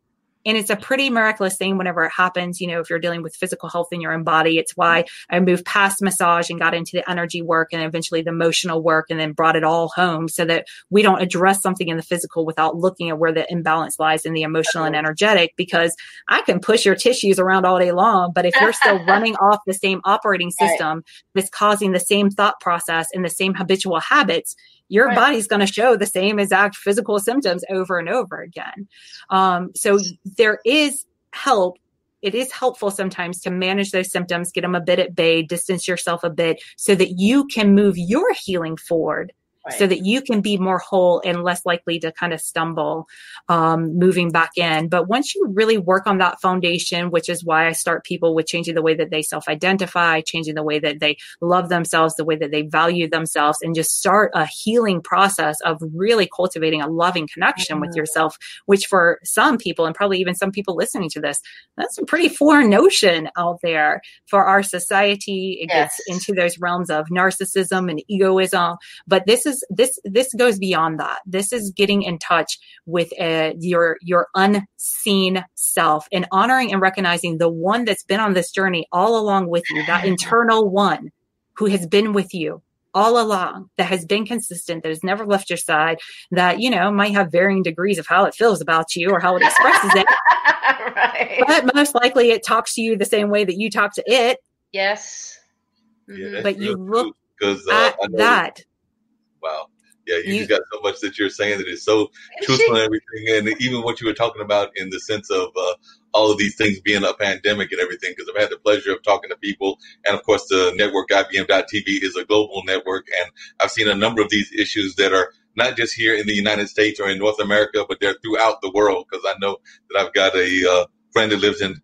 And it's a pretty miraculous thing whenever it happens. You know, if you're dealing with physical health in your own body, it's why I moved past massage and got into the energy work and eventually the emotional work, and then brought it all home so that we don't address something in the physical without looking at where the imbalance lies in the emotional and energetic. Because I can push your tissues around all day long, but if you're still running off the same operating system that's causing the same thought process and the same habitual habits, your body's going to show the same exact physical symptoms over and over again. So there is help. It is helpful sometimes to manage those symptoms, get them a bit at bay, distance yourself a bit so that you can move your healing forward. So that you can be more whole and less likely to kind of stumble moving back in. But once you really work on that foundation, which is why I start people with changing the way that they self-identify, changing the way that they love themselves, the way that they value themselves, and just start a healing process of really cultivating a loving connection with yourself, which for some people, and probably even some people listening to this, that's a pretty foreign notion out there for our society. It gets into those realms of narcissism and egoism, but this goes beyond that. This is getting in touch with your unseen self, and honoring and recognizing the one that's been on this journey all along with you, that internal one who has been with you all along, that has been consistent, that has never left your side, that, you know, might have varying degrees of how it feels about you or how it expresses it. But most likely it talks to you the same way that you talk to it. Yes. Yeah, but you look because at that. Wow. Yeah, you just got so much that you're saying that is so truthful and everything. And even what you were talking about in the sense of all of these things being a pandemic and everything, because I've had the pleasure of talking to people. And of course, the network IBM.TV is a global network. And I've seen a number of these issues that are not just here in the United States or in North America, but they're throughout the world. Because I know that I've got a friend that lives in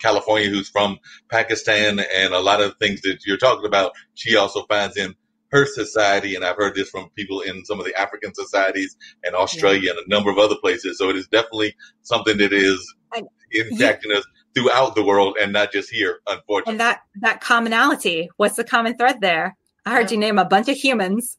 California who's from Pakistan, and a lot of things that you're talking about, she also finds in her society, and I've heard this from people in some of the African societies and Australia and a number of other places. So it is definitely something that is impacting us throughout the world and not just here, unfortunately. And that commonality, what's the common thread there? I heard you name a bunch of humans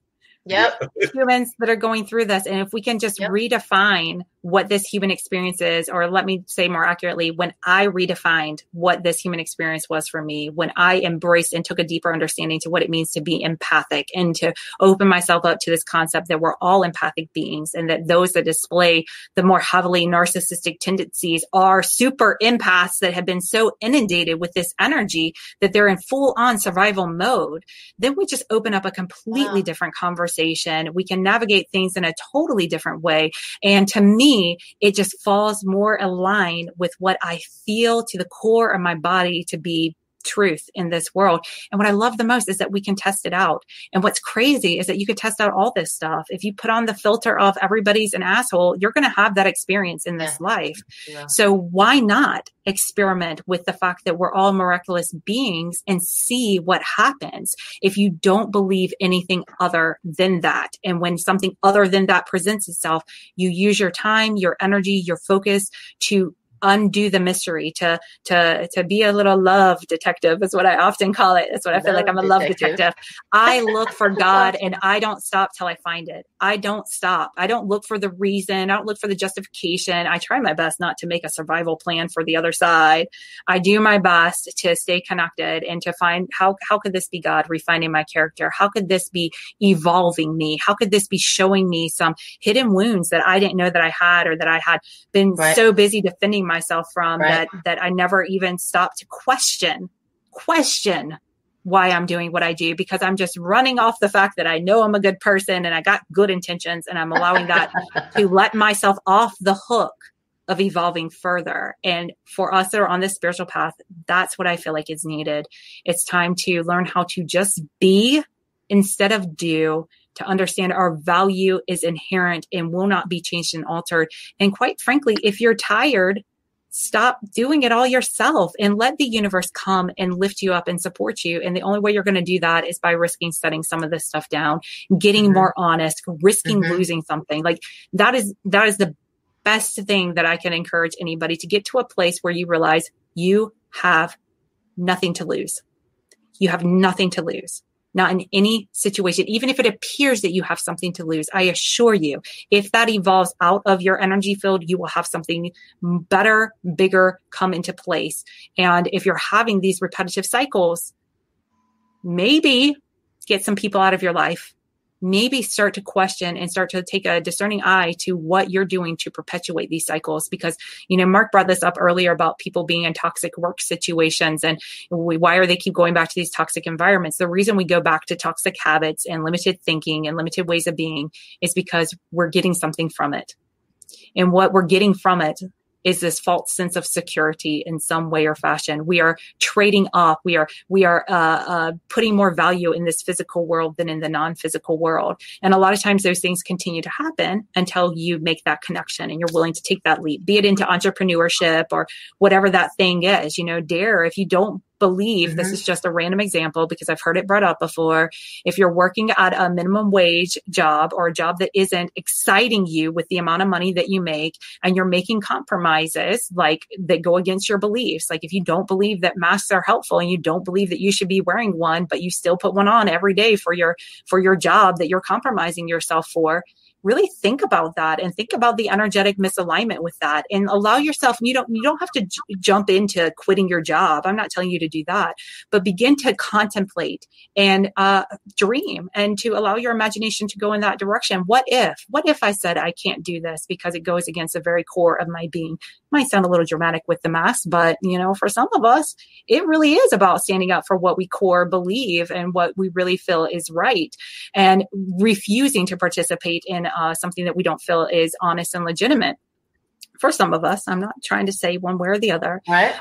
Yep. humans that are going through this. And if we can just redefine what this human experience is, or let me say more accurately, when I redefined what this human experience was for me, when I embraced and took a deeper understanding to what it means to be empathic and to open myself up to this concept that we're all empathic beings, and that those that display the more heavily narcissistic tendencies are super empaths that have been so inundated with this energy that they're in full on survival mode, then we just open up a completely different conversation. We can navigate things in a totally different way. And to me, it just falls more aligned with what I feel to the core of my body to be truth in this world. And what I love the most is that we can test it out. And what's crazy is that you could test out all this stuff. If you put on the filter of everybody's an asshole, you're going to have that experience in this life. Yeah. So why not experiment with the fact that we're all miraculous beings and see what happens if you don't believe anything other than that? And when something other than that presents itself, you use your time, your energy, your focus to undo the mystery, to be a little love detective is what I often call it. That's what I feel like. I'm a love detective. I look for God and I don't stop till I find it. I don't stop. I don't look for the reason. I don't look for the justification. I try my best not to make a survival plan for the other side. I do my best to stay connected and to find how could this be God refining my character? How could this be evolving me? How could this be showing me some hidden wounds that I didn't know that I had, or that I had been so busy defending myself from that I never even stopped to question why I'm doing what I do, because I'm just running off the fact that I know I'm a good person and I got good intentions, and I'm allowing that to let myself off the hook of evolving further. And for us that are on this spiritual path, that's what I feel like is needed. It's time to learn how to just be instead of do, to understand our value is inherent and will not be changed and altered. And quite frankly, if you're tired, stop doing it all yourself and let the universe come and lift you up and support you. And the only way you're going to do that is by risking setting some of this stuff down, getting more honest, risking losing something. Like that is the best thing that I can encourage anybody to get to, a place where you realize you have nothing to lose. You have nothing to lose. Not in any situation, even if it appears that you have something to lose. I assure you, if that evolves out of your energy field, you will have something better, bigger come into place. And if you're having these repetitive cycles, maybe get some people out of your life. Maybe start to question and start to take a discerning eye to what you're doing to perpetuate these cycles. Because, Mark brought this up earlier about people being in toxic work situations and why are they keep going back to these toxic environments? The reason we go back to toxic habits and limited thinking and limited ways of being is because we're getting something from it. And what we're getting from it is this false sense of security in some way or fashion. We are trading off. We are putting more value in this physical world than in the non-physical world. And a lot of times those things continue to happen until you make that connection and you're willing to take that leap, be it into entrepreneurship or whatever that thing is. Dare, if you don't believe, this is just a random example because I've heard it brought up before. If you're working at a minimum wage job or a job that isn't exciting you with the amount of money that you make, and you're making compromises like that go against your beliefs, like if you don't believe that masks are helpful and you don't believe that you should be wearing one, but you still put one on every day for your job that you're compromising yourself for, really think about that and think about the energetic misalignment with that, and allow yourself, you don't have to jump into quitting your job. I'm not telling you to do that, but begin to contemplate and dream and to allow your imagination to go in that direction. What if I said I can't do this because it goes against the very core of my being? Might sound a little dramatic with the mask, but for some of us, it really is about standing up for what we core believe and what we really feel is right, and refusing to participate in something that we don't feel is honest and legitimate. For some of us, I'm not trying to say one way or the other, right.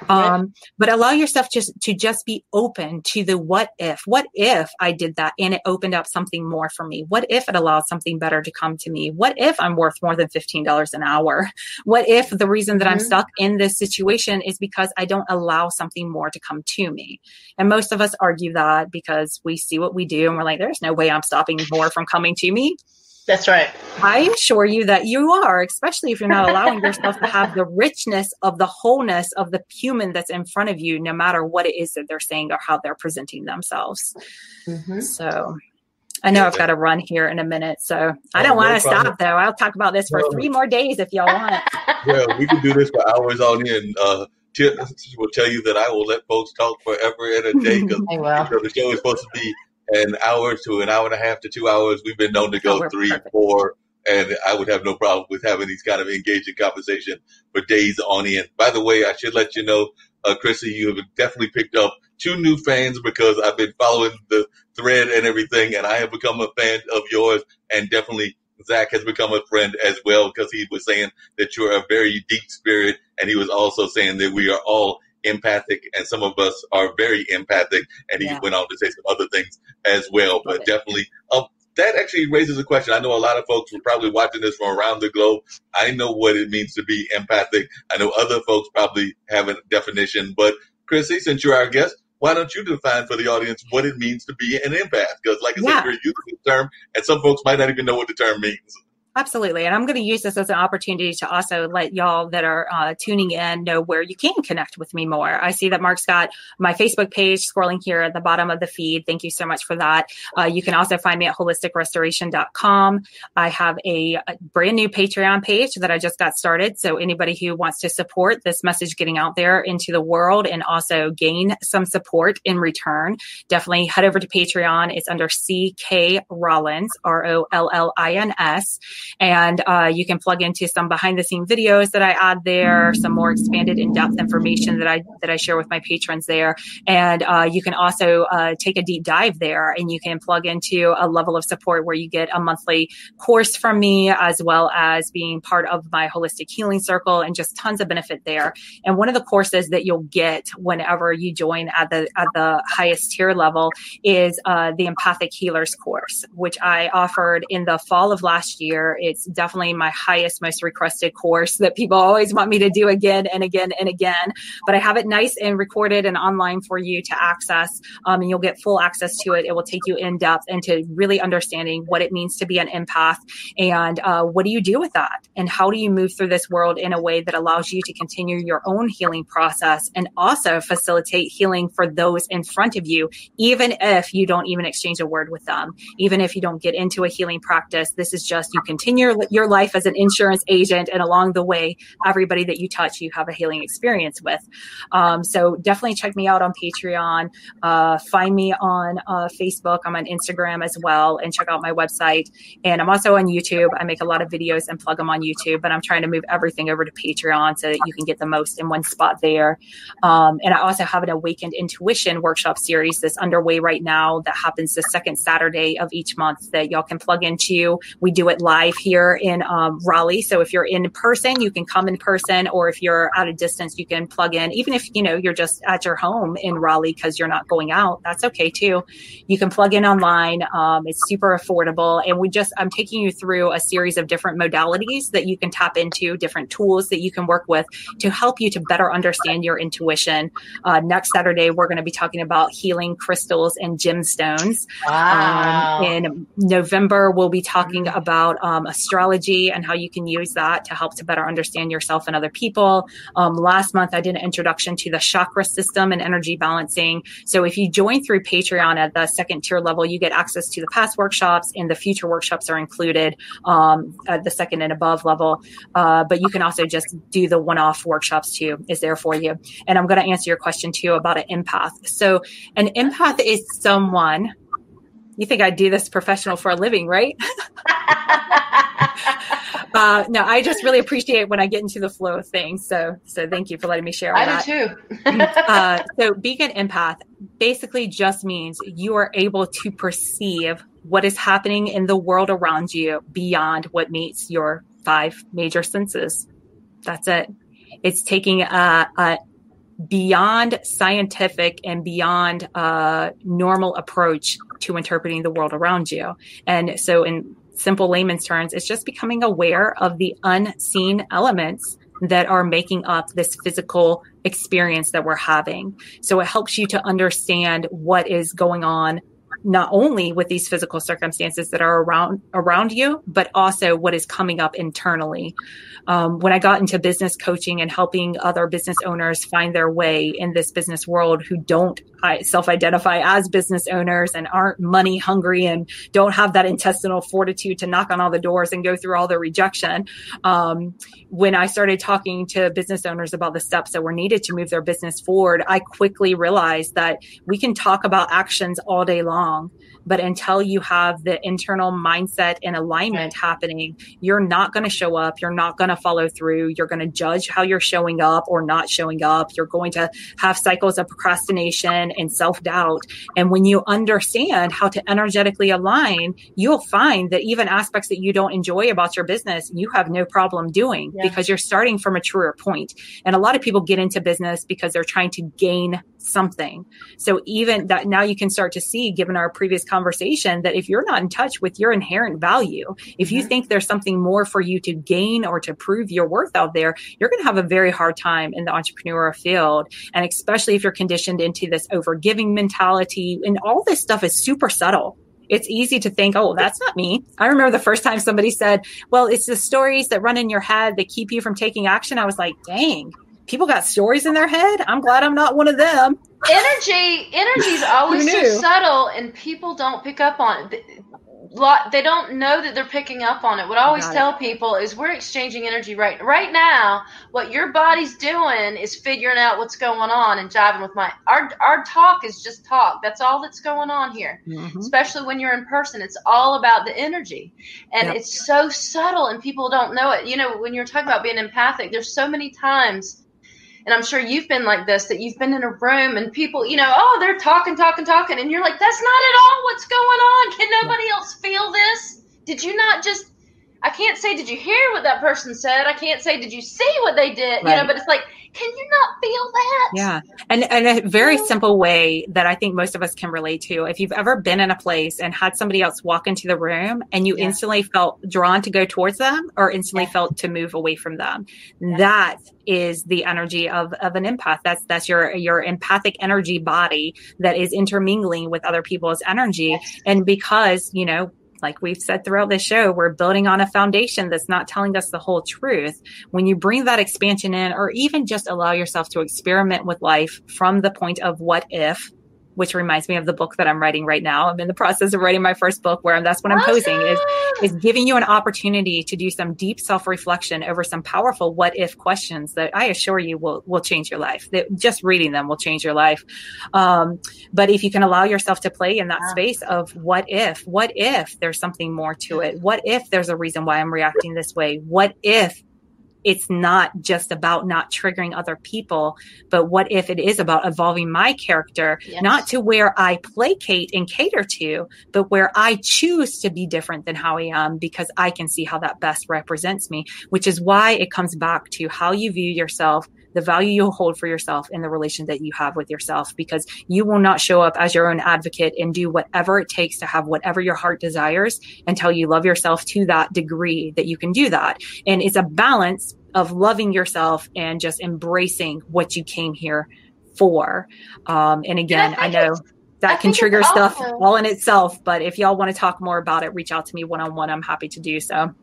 But allow yourself to be open to the what if I did that and it opened up something more for me? What if it allowed something better to come to me? What if I'm worth more than $15 an hour? What if the reason that I'm stuck in this situation is because I don't allow something more to come to me? And most of us argue that because we see what we do and we're like, there's no way I'm stopping more from coming to me. That's right. I assure you that you are, especially if you're not allowing yourself to have the richness of the wholeness of the human that's in front of you, no matter what it is that they're saying or how they're presenting themselves. So I know I've got to run here in a minute, so I don't want to stop, though. I'll talk about this for 3 more days if y'all want. Well, we can do this for hours on end. Tish will tell you that I will let folks talk forever in a day because the show is supposed to be an hour to an hour and a half to 2 hours. We've been known to go 3, 4, and I would have no problem with having these kind of engaging conversation for days on end. By the way, I should let you know, Chrissy, you have definitely picked up 2 new fans because I've been following the thread and everything, and I have become a fan of yours, and definitely Zach has become a friend as well because he was saying that you're a very deep spirit, and he was also saying that we are all empathic, and some of us are very empathic, and he went on to say some other things as well. But definitely, that actually raises a question. I know a lot of folks were probably watching this from around the globe. I know what it means to be empathic. I know other folks probably have a definition, but Chrissy, since you're our guest, why don't you define for the audience what it means to be an empath? Because like I said, you're using the term, and some folks might not even know what the term means. Absolutely. And I'm going to use this as an opportunity to also let y'all that are tuning in know where you can connect with me more. I see that Mark's got my Facebook page scrolling here at the bottom of the feed. Thank you so much for that. You can also find me at holisticrestoration.com. I have a brand new Patreon page that I just got started. So anybody who wants to support this message getting out there into the world and also gain some support in return, definitely head over to Patreon. It's under CK Rollins, Rollins. And you can plug into some behind the scene videos that I add there, some more expanded in-depth information that I share with my patrons there. And you can also take a deep dive there, and you can plug into a level of support where you get a monthly course from me, as well as being part of my holistic healing circle, and just tons of benefit there. And one of the courses that you'll get whenever you join at the highest tier level is the Empathic Healers course, which I offered in the fall of last year. It's definitely my highest, most requested course that people always want me to do again and again and again. But I have it nice and recorded and online for you to access, and you'll get full access to it. It will take you in depth into really understanding what it means to be an empath, and what do you do with that, and how do you move through this world in a way that allows you to continue your own healing process and also facilitate healing for those in front of you, even if you don't even exchange a word with them, even if you don't get into a healing practice. This is just, you continue your life as an insurance agent, and along the way, everybody that you touch, you have a healing experience with. So definitely check me out on Patreon. Find me on Facebook. I'm on Instagram as well, and check out my website. And I'm also on YouTube. I make a lot of videos and plug them on YouTube, but I'm trying to move everything over to Patreon so that you can get the most in one spot there. And I also have an Awakened Intuition workshop series that's underway right now that happens the second Saturday of each month that y'all can plug into. We do it live here in Raleigh. So if you're in person, you can come in person, or if you're at a distance, you can plug in. Even if, you're just at your home in Raleigh because you're not going out, that's okay too. You can plug in online. It's super affordable. And I'm taking you through a series of different modalities that you can tap into, different tools that you can work with to help you to better understand your intuition. Next Saturday, we're going to be talking about healing crystals and gemstones. Wow. In November, we'll be talking about astrology and how you can use that to help to better understand yourself and other people. Last month, I did an introduction to the chakra system and energy balancing. So if you join through Patreon at the second tier level, you get access to the past workshops, and the future workshops are included at the second and above level. But you can also just do the one-off workshops too, is there for you. And I'm going to answer your question too about an empath. So an empath is someone, you think I do this professional for a living, right? No, I just really appreciate when I get into the flow of things. So thank you for letting me share all that. I do too. So being an empath basically just means you are able to perceive what is happening in the world around you beyond what meets your 5 major senses. That's it. It's taking a beyond scientific and beyond normal approach to interpreting the world around you. And so in simple layman's terms, it's just becoming aware of the unseen elements that are making up this physical experience that we're having. So it helps you to understand what is going on, not only with these physical circumstances that are around you, but also what is coming up internally. When I got into business coaching and helping other business owners find their way in this business world who don't self-identify as business owners and aren't money hungry and don't have that intestinal fortitude to knock on all the doors and go through all the rejection. When I started talking to business owners about the steps that were needed to move their business forward, I quickly realized that we can talk about actions all day long, but until you have the internal mindset and alignment happening, you're not going to show up. You're not going to follow through. You're going to judge how you're showing up or not showing up. You're going to have cycles of procrastination and self-doubt. And when you understand how to energetically align, you'll find that even aspects that you don't enjoy about your business, you have no problem doing because you're starting from a truer point. And a lot of people get into business because they're trying to gain something. So even that, now you can start to see, given our previous conversation, that if you're not in touch with your inherent value, if you think there's something more for you to gain or to prove your worth out there, you're going to have a very hard time in the entrepreneurial field. And especially if you're conditioned into this overgiving mentality, and all this stuff is super subtle. It's easy to think, oh, that's not me. I remember the first time somebody said, well, it's the stories that run in your head that keep you from taking action. I was like, dang, people got stories in their head. I'm glad I'm not one of them. Energy is always so subtle, and people don't pick up on it. They don't know that they're picking up on it. What I always tell people is we're exchanging energy right now. What your body's doing is figuring out what's going on and jiving with mine. Our talk is just talk. That's all that's going on here, especially when you're in person. It's all about the energy, and it's so subtle, and people don't know it. You know, when you're talking about being empathic, there's so many times, and I'm sure you've been like this, that you've been in a room and people, you know, oh, they're talking. And you're like, that's not at all what's going on. Can nobody else feel this? Did you not just, I can't say, did you hear what that person said? I can't say, did you see what they did? You know, but it's like, can you not feel that? Yeah. And a very simple way that I think most of us can relate to, if you've ever been in a place and had somebody else walk into the room and you instantly felt drawn to go towards them or instantly felt to move away from them, that is the energy of an empath. That's your empathic energy body that is intermingling with other people's energy. And because, you know, like we've said throughout this show, we're building on a foundation that's not telling us the whole truth. When you bring that expansion in, or even just allow yourself to experiment with life from the point of what if, which reminds me of the book that I'm writing right now. I'm in the process of writing my first book where that's what I'm posing is giving you an opportunity to do some deep self-reflection over some powerful what if questions that I assure you will change your life. That just reading them will change your life. But if you can allow yourself to play in that space of what if there's something more to it? What if there's a reason why I'm reacting this way? What if it's not just about not triggering other people, but what if it is about evolving my character, not to where I placate and cater to, but where I choose to be different than how I am because I can see how that best represents me, which is why it comes back to how you view yourself, the value you hold for yourself in the relation that you have with yourself, because you will not show up as your own advocate and do whatever it takes to have whatever your heart desires until you love yourself to that degree that you can do that. And it's a balance of loving yourself and just embracing what you came here for. And again, I know that can trigger stuff all in itself, but if y'all want to talk more about it, reach out to me one-on-one. I'm happy to do so.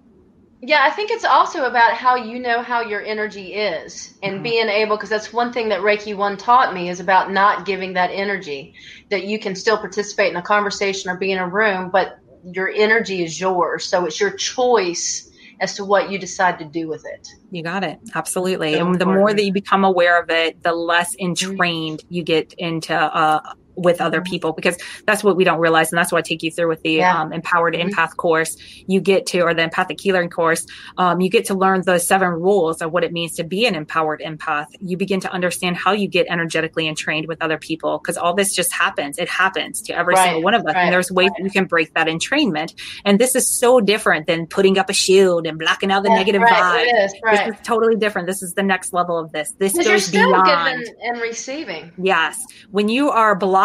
Yeah, I think it's also about how you know how your energy is and being able, because that's one thing that Reiki 1 taught me, is about not giving that energy, that you can still participate in a conversation or be in a room, but your energy is yours. So it's your choice as to what you decide to do with it. You got it. Absolutely. And the more that you become aware of it, the less entrained you get into with other people, because that's what we don't realize. And that's what I take you through with the Empowered Empath course. You get to, or the Empathic Healing course, you get to learn those 7 rules of what it means to be an empowered empath. You begin to understand how you get energetically entrained with other people, because all this just happens. It happens to every single one of us. And there's ways that you can break that entrainment. And this is so different than putting up a shield and blocking out the negative vibe. This is totally different. This is the next level of this. This goes beyond giving and receiving. Yes. When you are blocking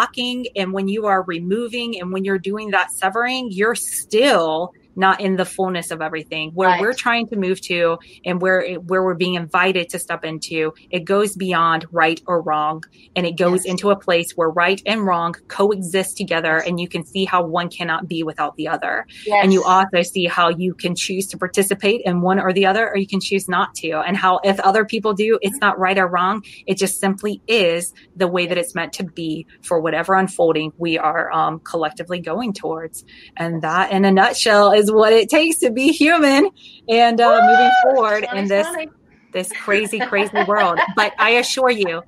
and when you are removing and when you're doing that severing, you're still not in the fullness of everything. Where Right. we're trying to move to and where we're being invited to step into, it goes beyond right or wrong. And it goes Yes. into a place where right and wrong coexist together, and you can see how one cannot be without the other. Yes. And you also see how you can choose to participate in one or the other, or you can choose not to. And how if other people do, it's not right or wrong. It just simply is the way that it's meant to be for whatever unfolding we are collectively going towards. And that, in a nutshell, is what it takes to be human and moving forward in this crazy, crazy world. But I assure you,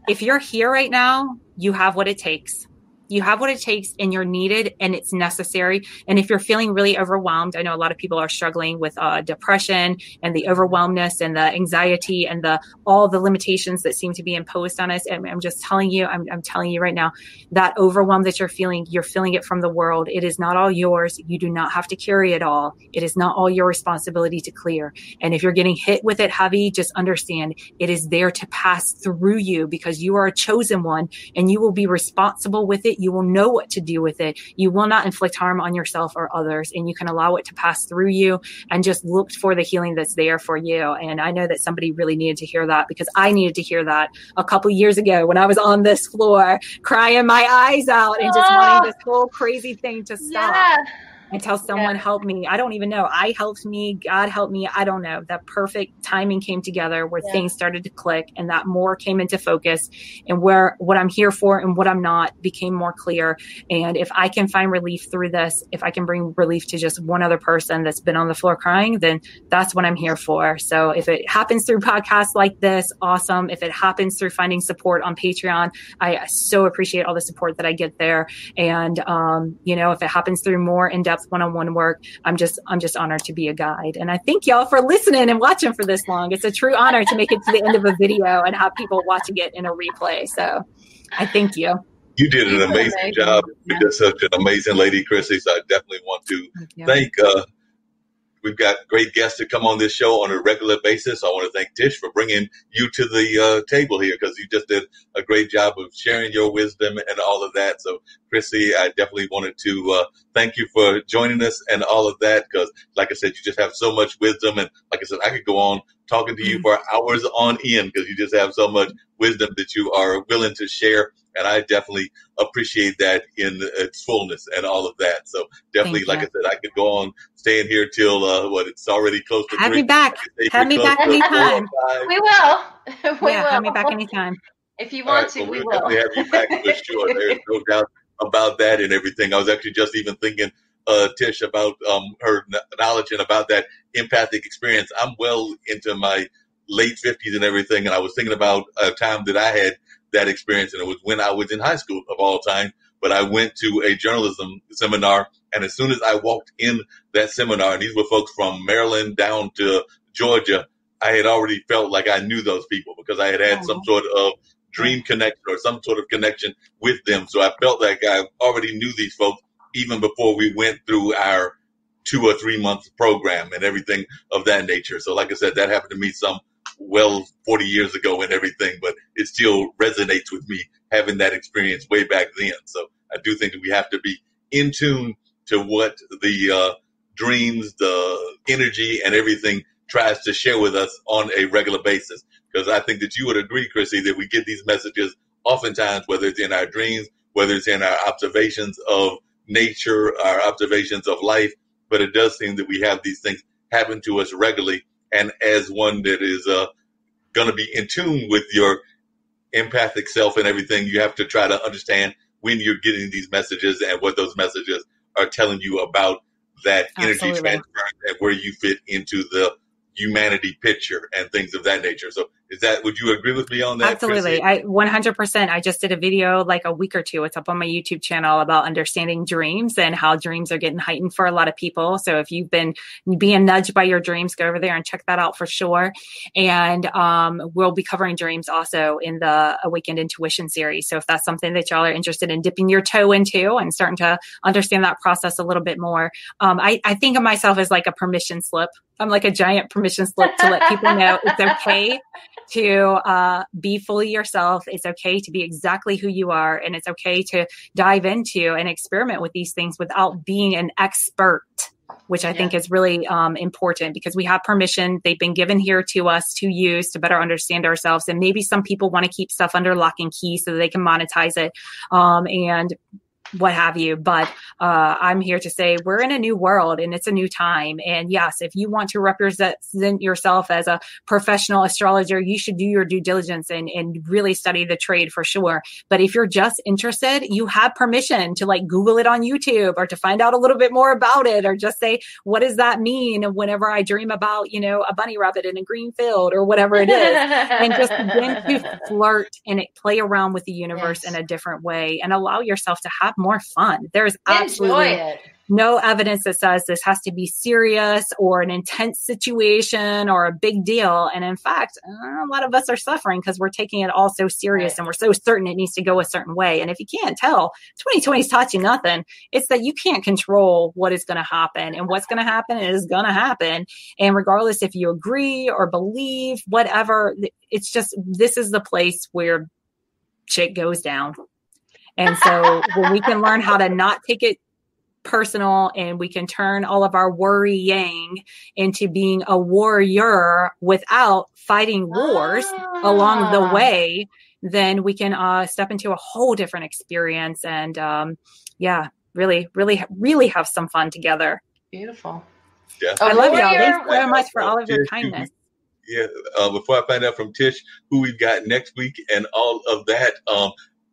if you're here right now, you have what it takes. You have what it takes, and you're needed, and it's necessary. And if you're feeling really overwhelmed, I know a lot of people are struggling with depression and the overwhelmness and the anxiety and all the limitations that seem to be imposed on us. And I'm just telling you, I'm telling you right now, that overwhelm that you're feeling it from the world. It is not all yours. You do not have to carry it all. It is not all your responsibility to clear. And if you're getting hit with it heavy, just understand it is there to pass through you, because you are a chosen one, and you will be responsible with it. You will know what to do with it. You will not inflict harm on yourself or others, and you can allow it to pass through you and just look for the healing that's there for you. And I know that somebody really needed to hear that, because I needed to hear that a couple years ago when I was on this floor crying my eyes out and just wanting this whole crazy thing to stop. Yeah. Until someone helped me. I don't even know. I helped me. God helped me. I don't know. That perfect timing came together where things started to click, and that more came into focus, and where what I'm here for and what I'm not became more clear. And if I can find relief through this, if I can bring relief to just one other person that's been on the floor crying, then that's what I'm here for. So if it happens through podcasts like this, awesome. If it happens through finding support on Patreon, I so appreciate all the support that I get there. And, if it happens through more in-depth one-on-one work, I'm just honored to be a guide. And I thank y'all for listening and watching for this long. It's a true honor to make it to the end of a video and have people watching it in a replay. So I thank you. You did an amazing job. You're just such an amazing lady, Chrissy. So I definitely want to thank we've got great guests to come on this show on a regular basis. I want to thank Tish for bringing you to the table here, because you just did a great job of sharing your wisdom and all of that. So, Chrissy, I definitely wanted to thank you for joining us and all of that, because, like I said, you just have so much wisdom. And like I said, I could go on talking to you for hours on end, because you just have so much wisdom that you are willing to share. And I definitely appreciate that in its fullness and all of that. So definitely, like I said, I could go on staying here till it's already close to 3. Have me back. Have me back anytime. We will. We will. Have me back anytime. If you want to, we will. Definitely have you back for sure. There's no doubt about that and everything. I was actually just even thinking, Tish, about her knowledge and about that empathic experience. I'm well into my late 50s and everything, and I was thinking about a time that I had that experience, and it was when I was in high school of all time. But I went to a journalism seminar, and as soon as I walked in that seminar, and these were folks from Maryland down to Georgia, I had already felt like I knew those people, because I had some sort of dream connection or some sort of connection with them. So I felt like I already knew these folks even before we went through our 2 or 3 month program and everything of that nature. So like I said, that happened to me 40 years ago and everything, but it still resonates with me having that experience way back then. So I do think that we have to be in tune to what the dreams, the energy and everything tries to share with us on a regular basis. Because I think that you would agree, Chrissy, that we get these messages oftentimes, whether it's in our dreams, whether it's in our observations of nature, our observations of life, but it does seem that we have these things happen to us regularly. And as one that is going to be in tune with your empathic self and everything, you have to try to understand when you're getting these messages and what those messages are telling you about that energy transfer and where you fit into the humanity picture and things of that nature. So would you agree with me on that? Absolutely. Chrissy? 100%. I just did a video like a week or two. It's up on my YouTube channel about understanding dreams and how dreams are getting heightened for a lot of people. So if you've been being nudged by your dreams, go over there and check that out for sure. And we'll be covering dreams also in the Awakened Intuition series. So if that's something that y'all are interested in dipping your toe into and starting to understand that process a little bit more, I think of myself as like a permission slip. I'm like a giant permission slip to let people know it's okay to be fully yourself. It's okay to be exactly who you are. And it's okay to dive into and experiment with these things without being an expert. which I think is really important, because we have permission. They've been given here to us to use to better understand ourselves. And maybe some people want to keep stuff under lock and key so that they can monetize it. And what have you. But I'm here to say we're in a new world and it's a new time. And yes, if you want to represent yourself as a professional astrologer, you should do your due diligence and really study the trade for sure. But if you're just interested, you have permission to like Google it on YouTube or to find out a little bit more about it, or just say, what does that mean whenever I dream about, you know, a bunny rabbit in a green field or whatever it is, and just begin to flirt and play around with the universe in a different way and allow yourself to have more fun. There's absolutely no evidence that says this has to be serious or an intense situation or a big deal. And in fact, a lot of us are suffering because we're taking it all so serious and we're so certain it needs to go a certain way. And if you can't tell, 2020's taught you nothing. It's that you can't control what is going to happen, and what's going to happen is going to happen. And regardless if you agree or believe, whatever, it's just, this is the place where shit goes down. And so when we can learn how to not take it personal, and we can turn all of our worrying into being a warrior without fighting wars along the way, then we can step into a whole different experience and really, really, really have some fun together. Beautiful. Yeah. I love y'all. Thanks so much for all of your kindness. Yeah. Before I find out from Tish who we've got next week and all of that,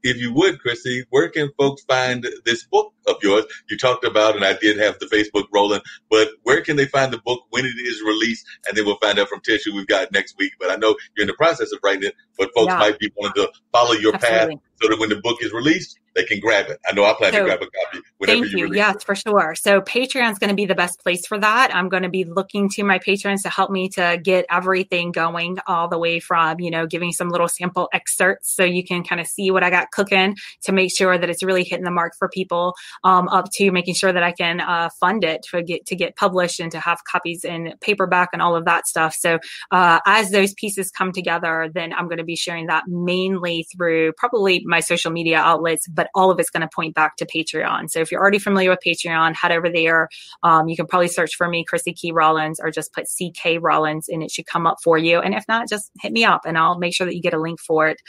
if you would, Chrissy, where can folks find this book of yours? You talked about, and I did have the Facebook rolling, but where can they find the book when it is released? And then we'll find out from Tish who we've got next week. But I know you're in the process of writing it, but folks might be wanting to follow your path so that when the book is released, they can grab it. I know I plan to grab a copy whenever you release it. Yes, for sure. So Patreon's going to be the best place for that. I'm going to be looking to my patrons to help me to get everything going, all the way from, you know, giving some little sample excerpts so you can kind of see what I got cooking to make sure that it's really hitting the mark for people, up to making sure that I can fund it to get published and to have copies in paperback and all of that stuff. So as those pieces come together, then I'm going to be sharing that mainly through probably my social media outlets, but all of it's going to point back to Patreon. So if you're already familiar with Patreon, head over there. You can probably search for me, Chrissy Key Rollins, or just put CK Rollins and it should come up for you. And if not, just hit me up and I'll make sure that you get a link for it.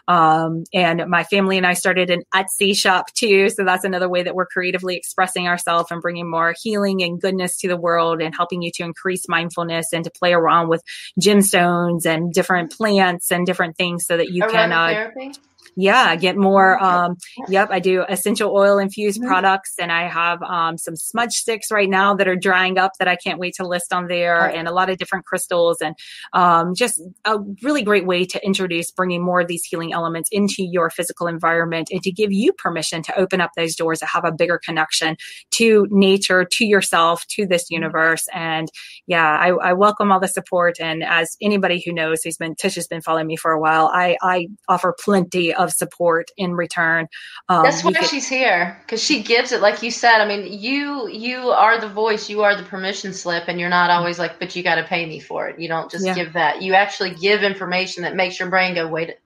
And my family and I started an Etsy shop too. So that's another way that we're creatively expressing ourselves and bringing more healing and goodness to the world, and helping you to increase mindfulness and to play around with gemstones and different plants and different things so that you can get more. I do essential oil infused products, and I have some smudge sticks right now that are drying up that I can't wait to list on there, and a lot of different crystals, and just a really great way to introduce bringing more of these healing elements into your physical environment, and to give you permission to open up those doors to have a bigger connection to nature, to yourself, to this universe. And I welcome all the support. And as anybody who knows, Tish has been following me for a while, I offer plenty of support in return. That's why she's here, because she gives it, like you said. I mean, you are the voice, you are the permission slip, and you're not always like, but you got to pay me for it. You don't just give that. You actually give information that makes your brain go, wait.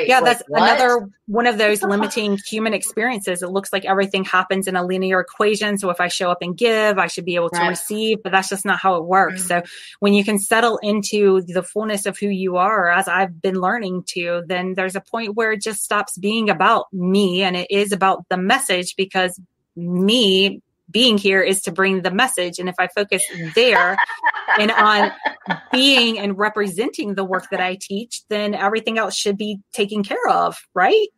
That's another one of those limiting human experiences. It looks like everything happens in a linear equation. So if I show up and give, I should be able to receive, but that's just not how it works. So when you can settle into the fullness of who you are, as I've been learning to, then there's a point where it just stops being about me, and it is about the message, because me being here is to bring the message. And if I focus there and on being and representing the work that I teach, then everything else should be taken care of, right?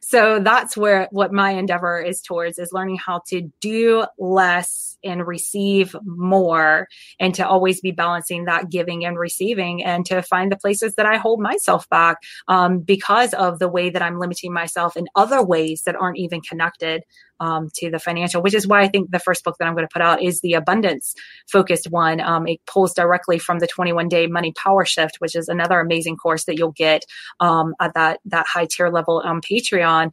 So that's what my endeavor is towards, is learning how to do less and receive more, and to always be balancing that giving and receiving, and to find the places that I hold myself back because of the way that I'm limiting myself in other ways that aren't even connected to the financial, which is why I think the first book that I'm going to put out is the abundance focused one. It pulls directly from the 21-day money power shift, which is another amazing course that you'll get at that high tier level on Patreon.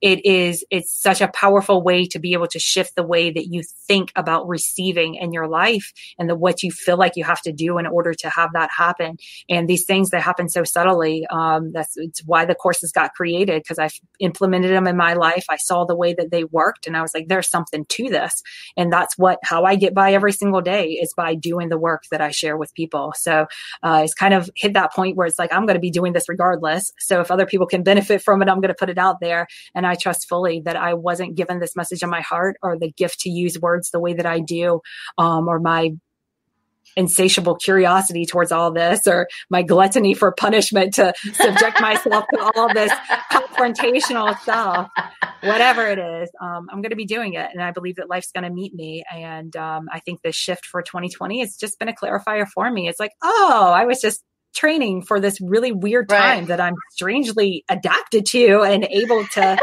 It's such a powerful way to be able to shift the way that you think about receiving in your life, and what you feel like you have to do in order to have that happen. And these things that happen so subtly, it's why the courses got created, because I've implemented them in my life. I saw the way that they worked. And I was like, there's something to this. And that's how I get by every single day, is by doing the work that I share with people. So it's kind of hit that point where it's like, I'm going to be doing this regardless. So if other people can benefit from it, I'm going to put it out there. And I trust fully that I wasn't given this message in my heart, or the gift to use words the way that I do, or my insatiable curiosity towards all this, or my gluttony for punishment to subject myself to all this confrontational stuff, whatever it is, I'm going to be doing it. And I believe that life's going to meet me. And I think this shift for 2020 has just been a clarifier for me. It's like, oh, I was just training for this really weird time that I'm strangely adapted to and able to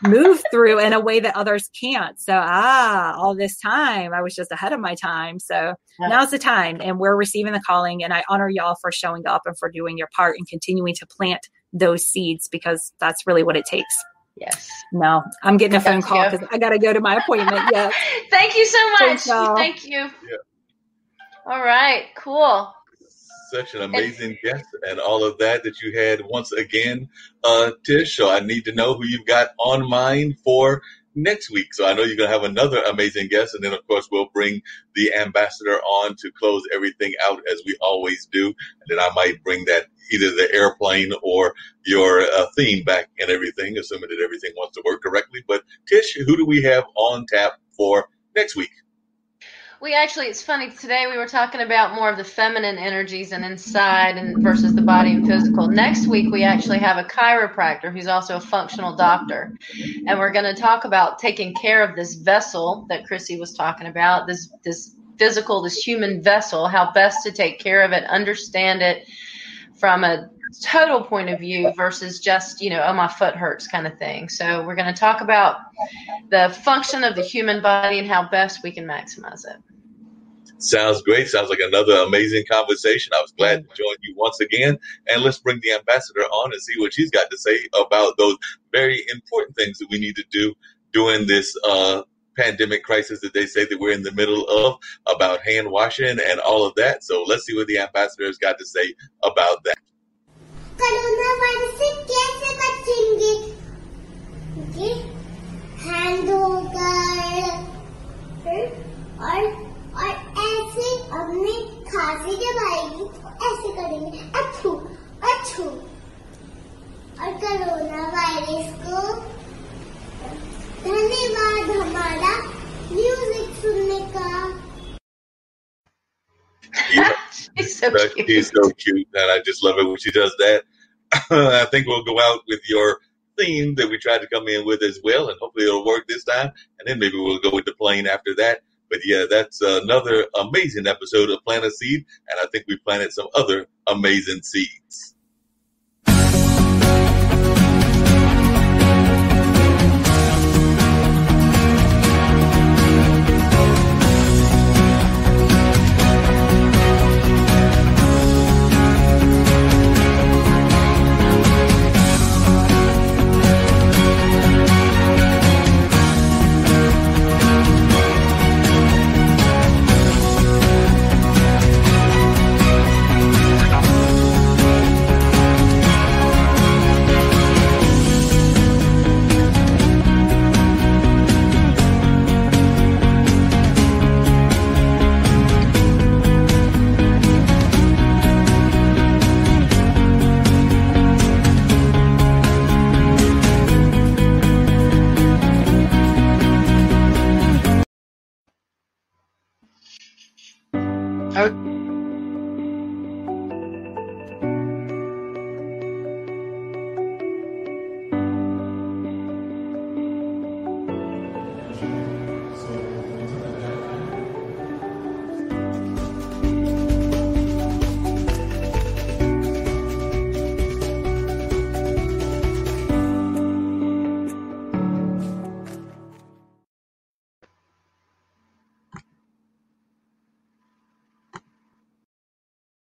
move through in a way that others can't. So, all this time I was just ahead of my time. So now's the time, and we're receiving the calling, and I honor y'all for showing up and for doing your part and continuing to plant those seeds, because that's really what it takes. Yes. No, I'm getting a phone call because I got to go to my appointment. Yes. Thank you so much. Thank you. Yeah. All right, cool. Such an amazing guest and all of that you had once again, Tish. So I need to know who you've got on mind for next week. So I know you're going to have another amazing guest. And then, of course, we'll bring the ambassador on to close everything out as we always do. And then I might bring that either the airplane or your theme back and everything, assuming that everything wants to work correctly. But Tish, who do we have on tap for next week? It's funny, today we were talking about more of the feminine energies and inside and versus the body and physical. Next week, we actually have a chiropractor who's also a functional doctor. And we're going to talk about taking care of this vessel that Chrissy was talking about, this physical, this human vessel, how best to take care of it, understand it from a total point of view versus just, oh, my foot hurts kind of thing. So we're going to talk about the function of the human body and how best we can maximize it. Sounds great. Sounds like another amazing conversation. I was glad to join you once again. And let's bring the ambassador on and see what she's got to say about those very important things that we need to do during this pandemic crisis that they say that we're in the middle of, about hand washing and all of that. So let's see what the ambassador has got to say about that. Corona से कैसे बचेंगे? Hand होकर और ऐसे अपने खांसी जब आएगी तो ऐसे करेंगे, अच्छू अच्छू। और कोरोना वायरस को धन्यवाद हमारा म्यूजिक सुनने का। She's so cute. She's so cute, and I just love it when she does that. I think we'll go out with your theme that we tried to come in with as well, and hopefully it'll work this time. And then maybe we'll go with the plane after that. But yeah, that's another amazing episode of Plant a Seed, and I think we planted some other amazing seeds.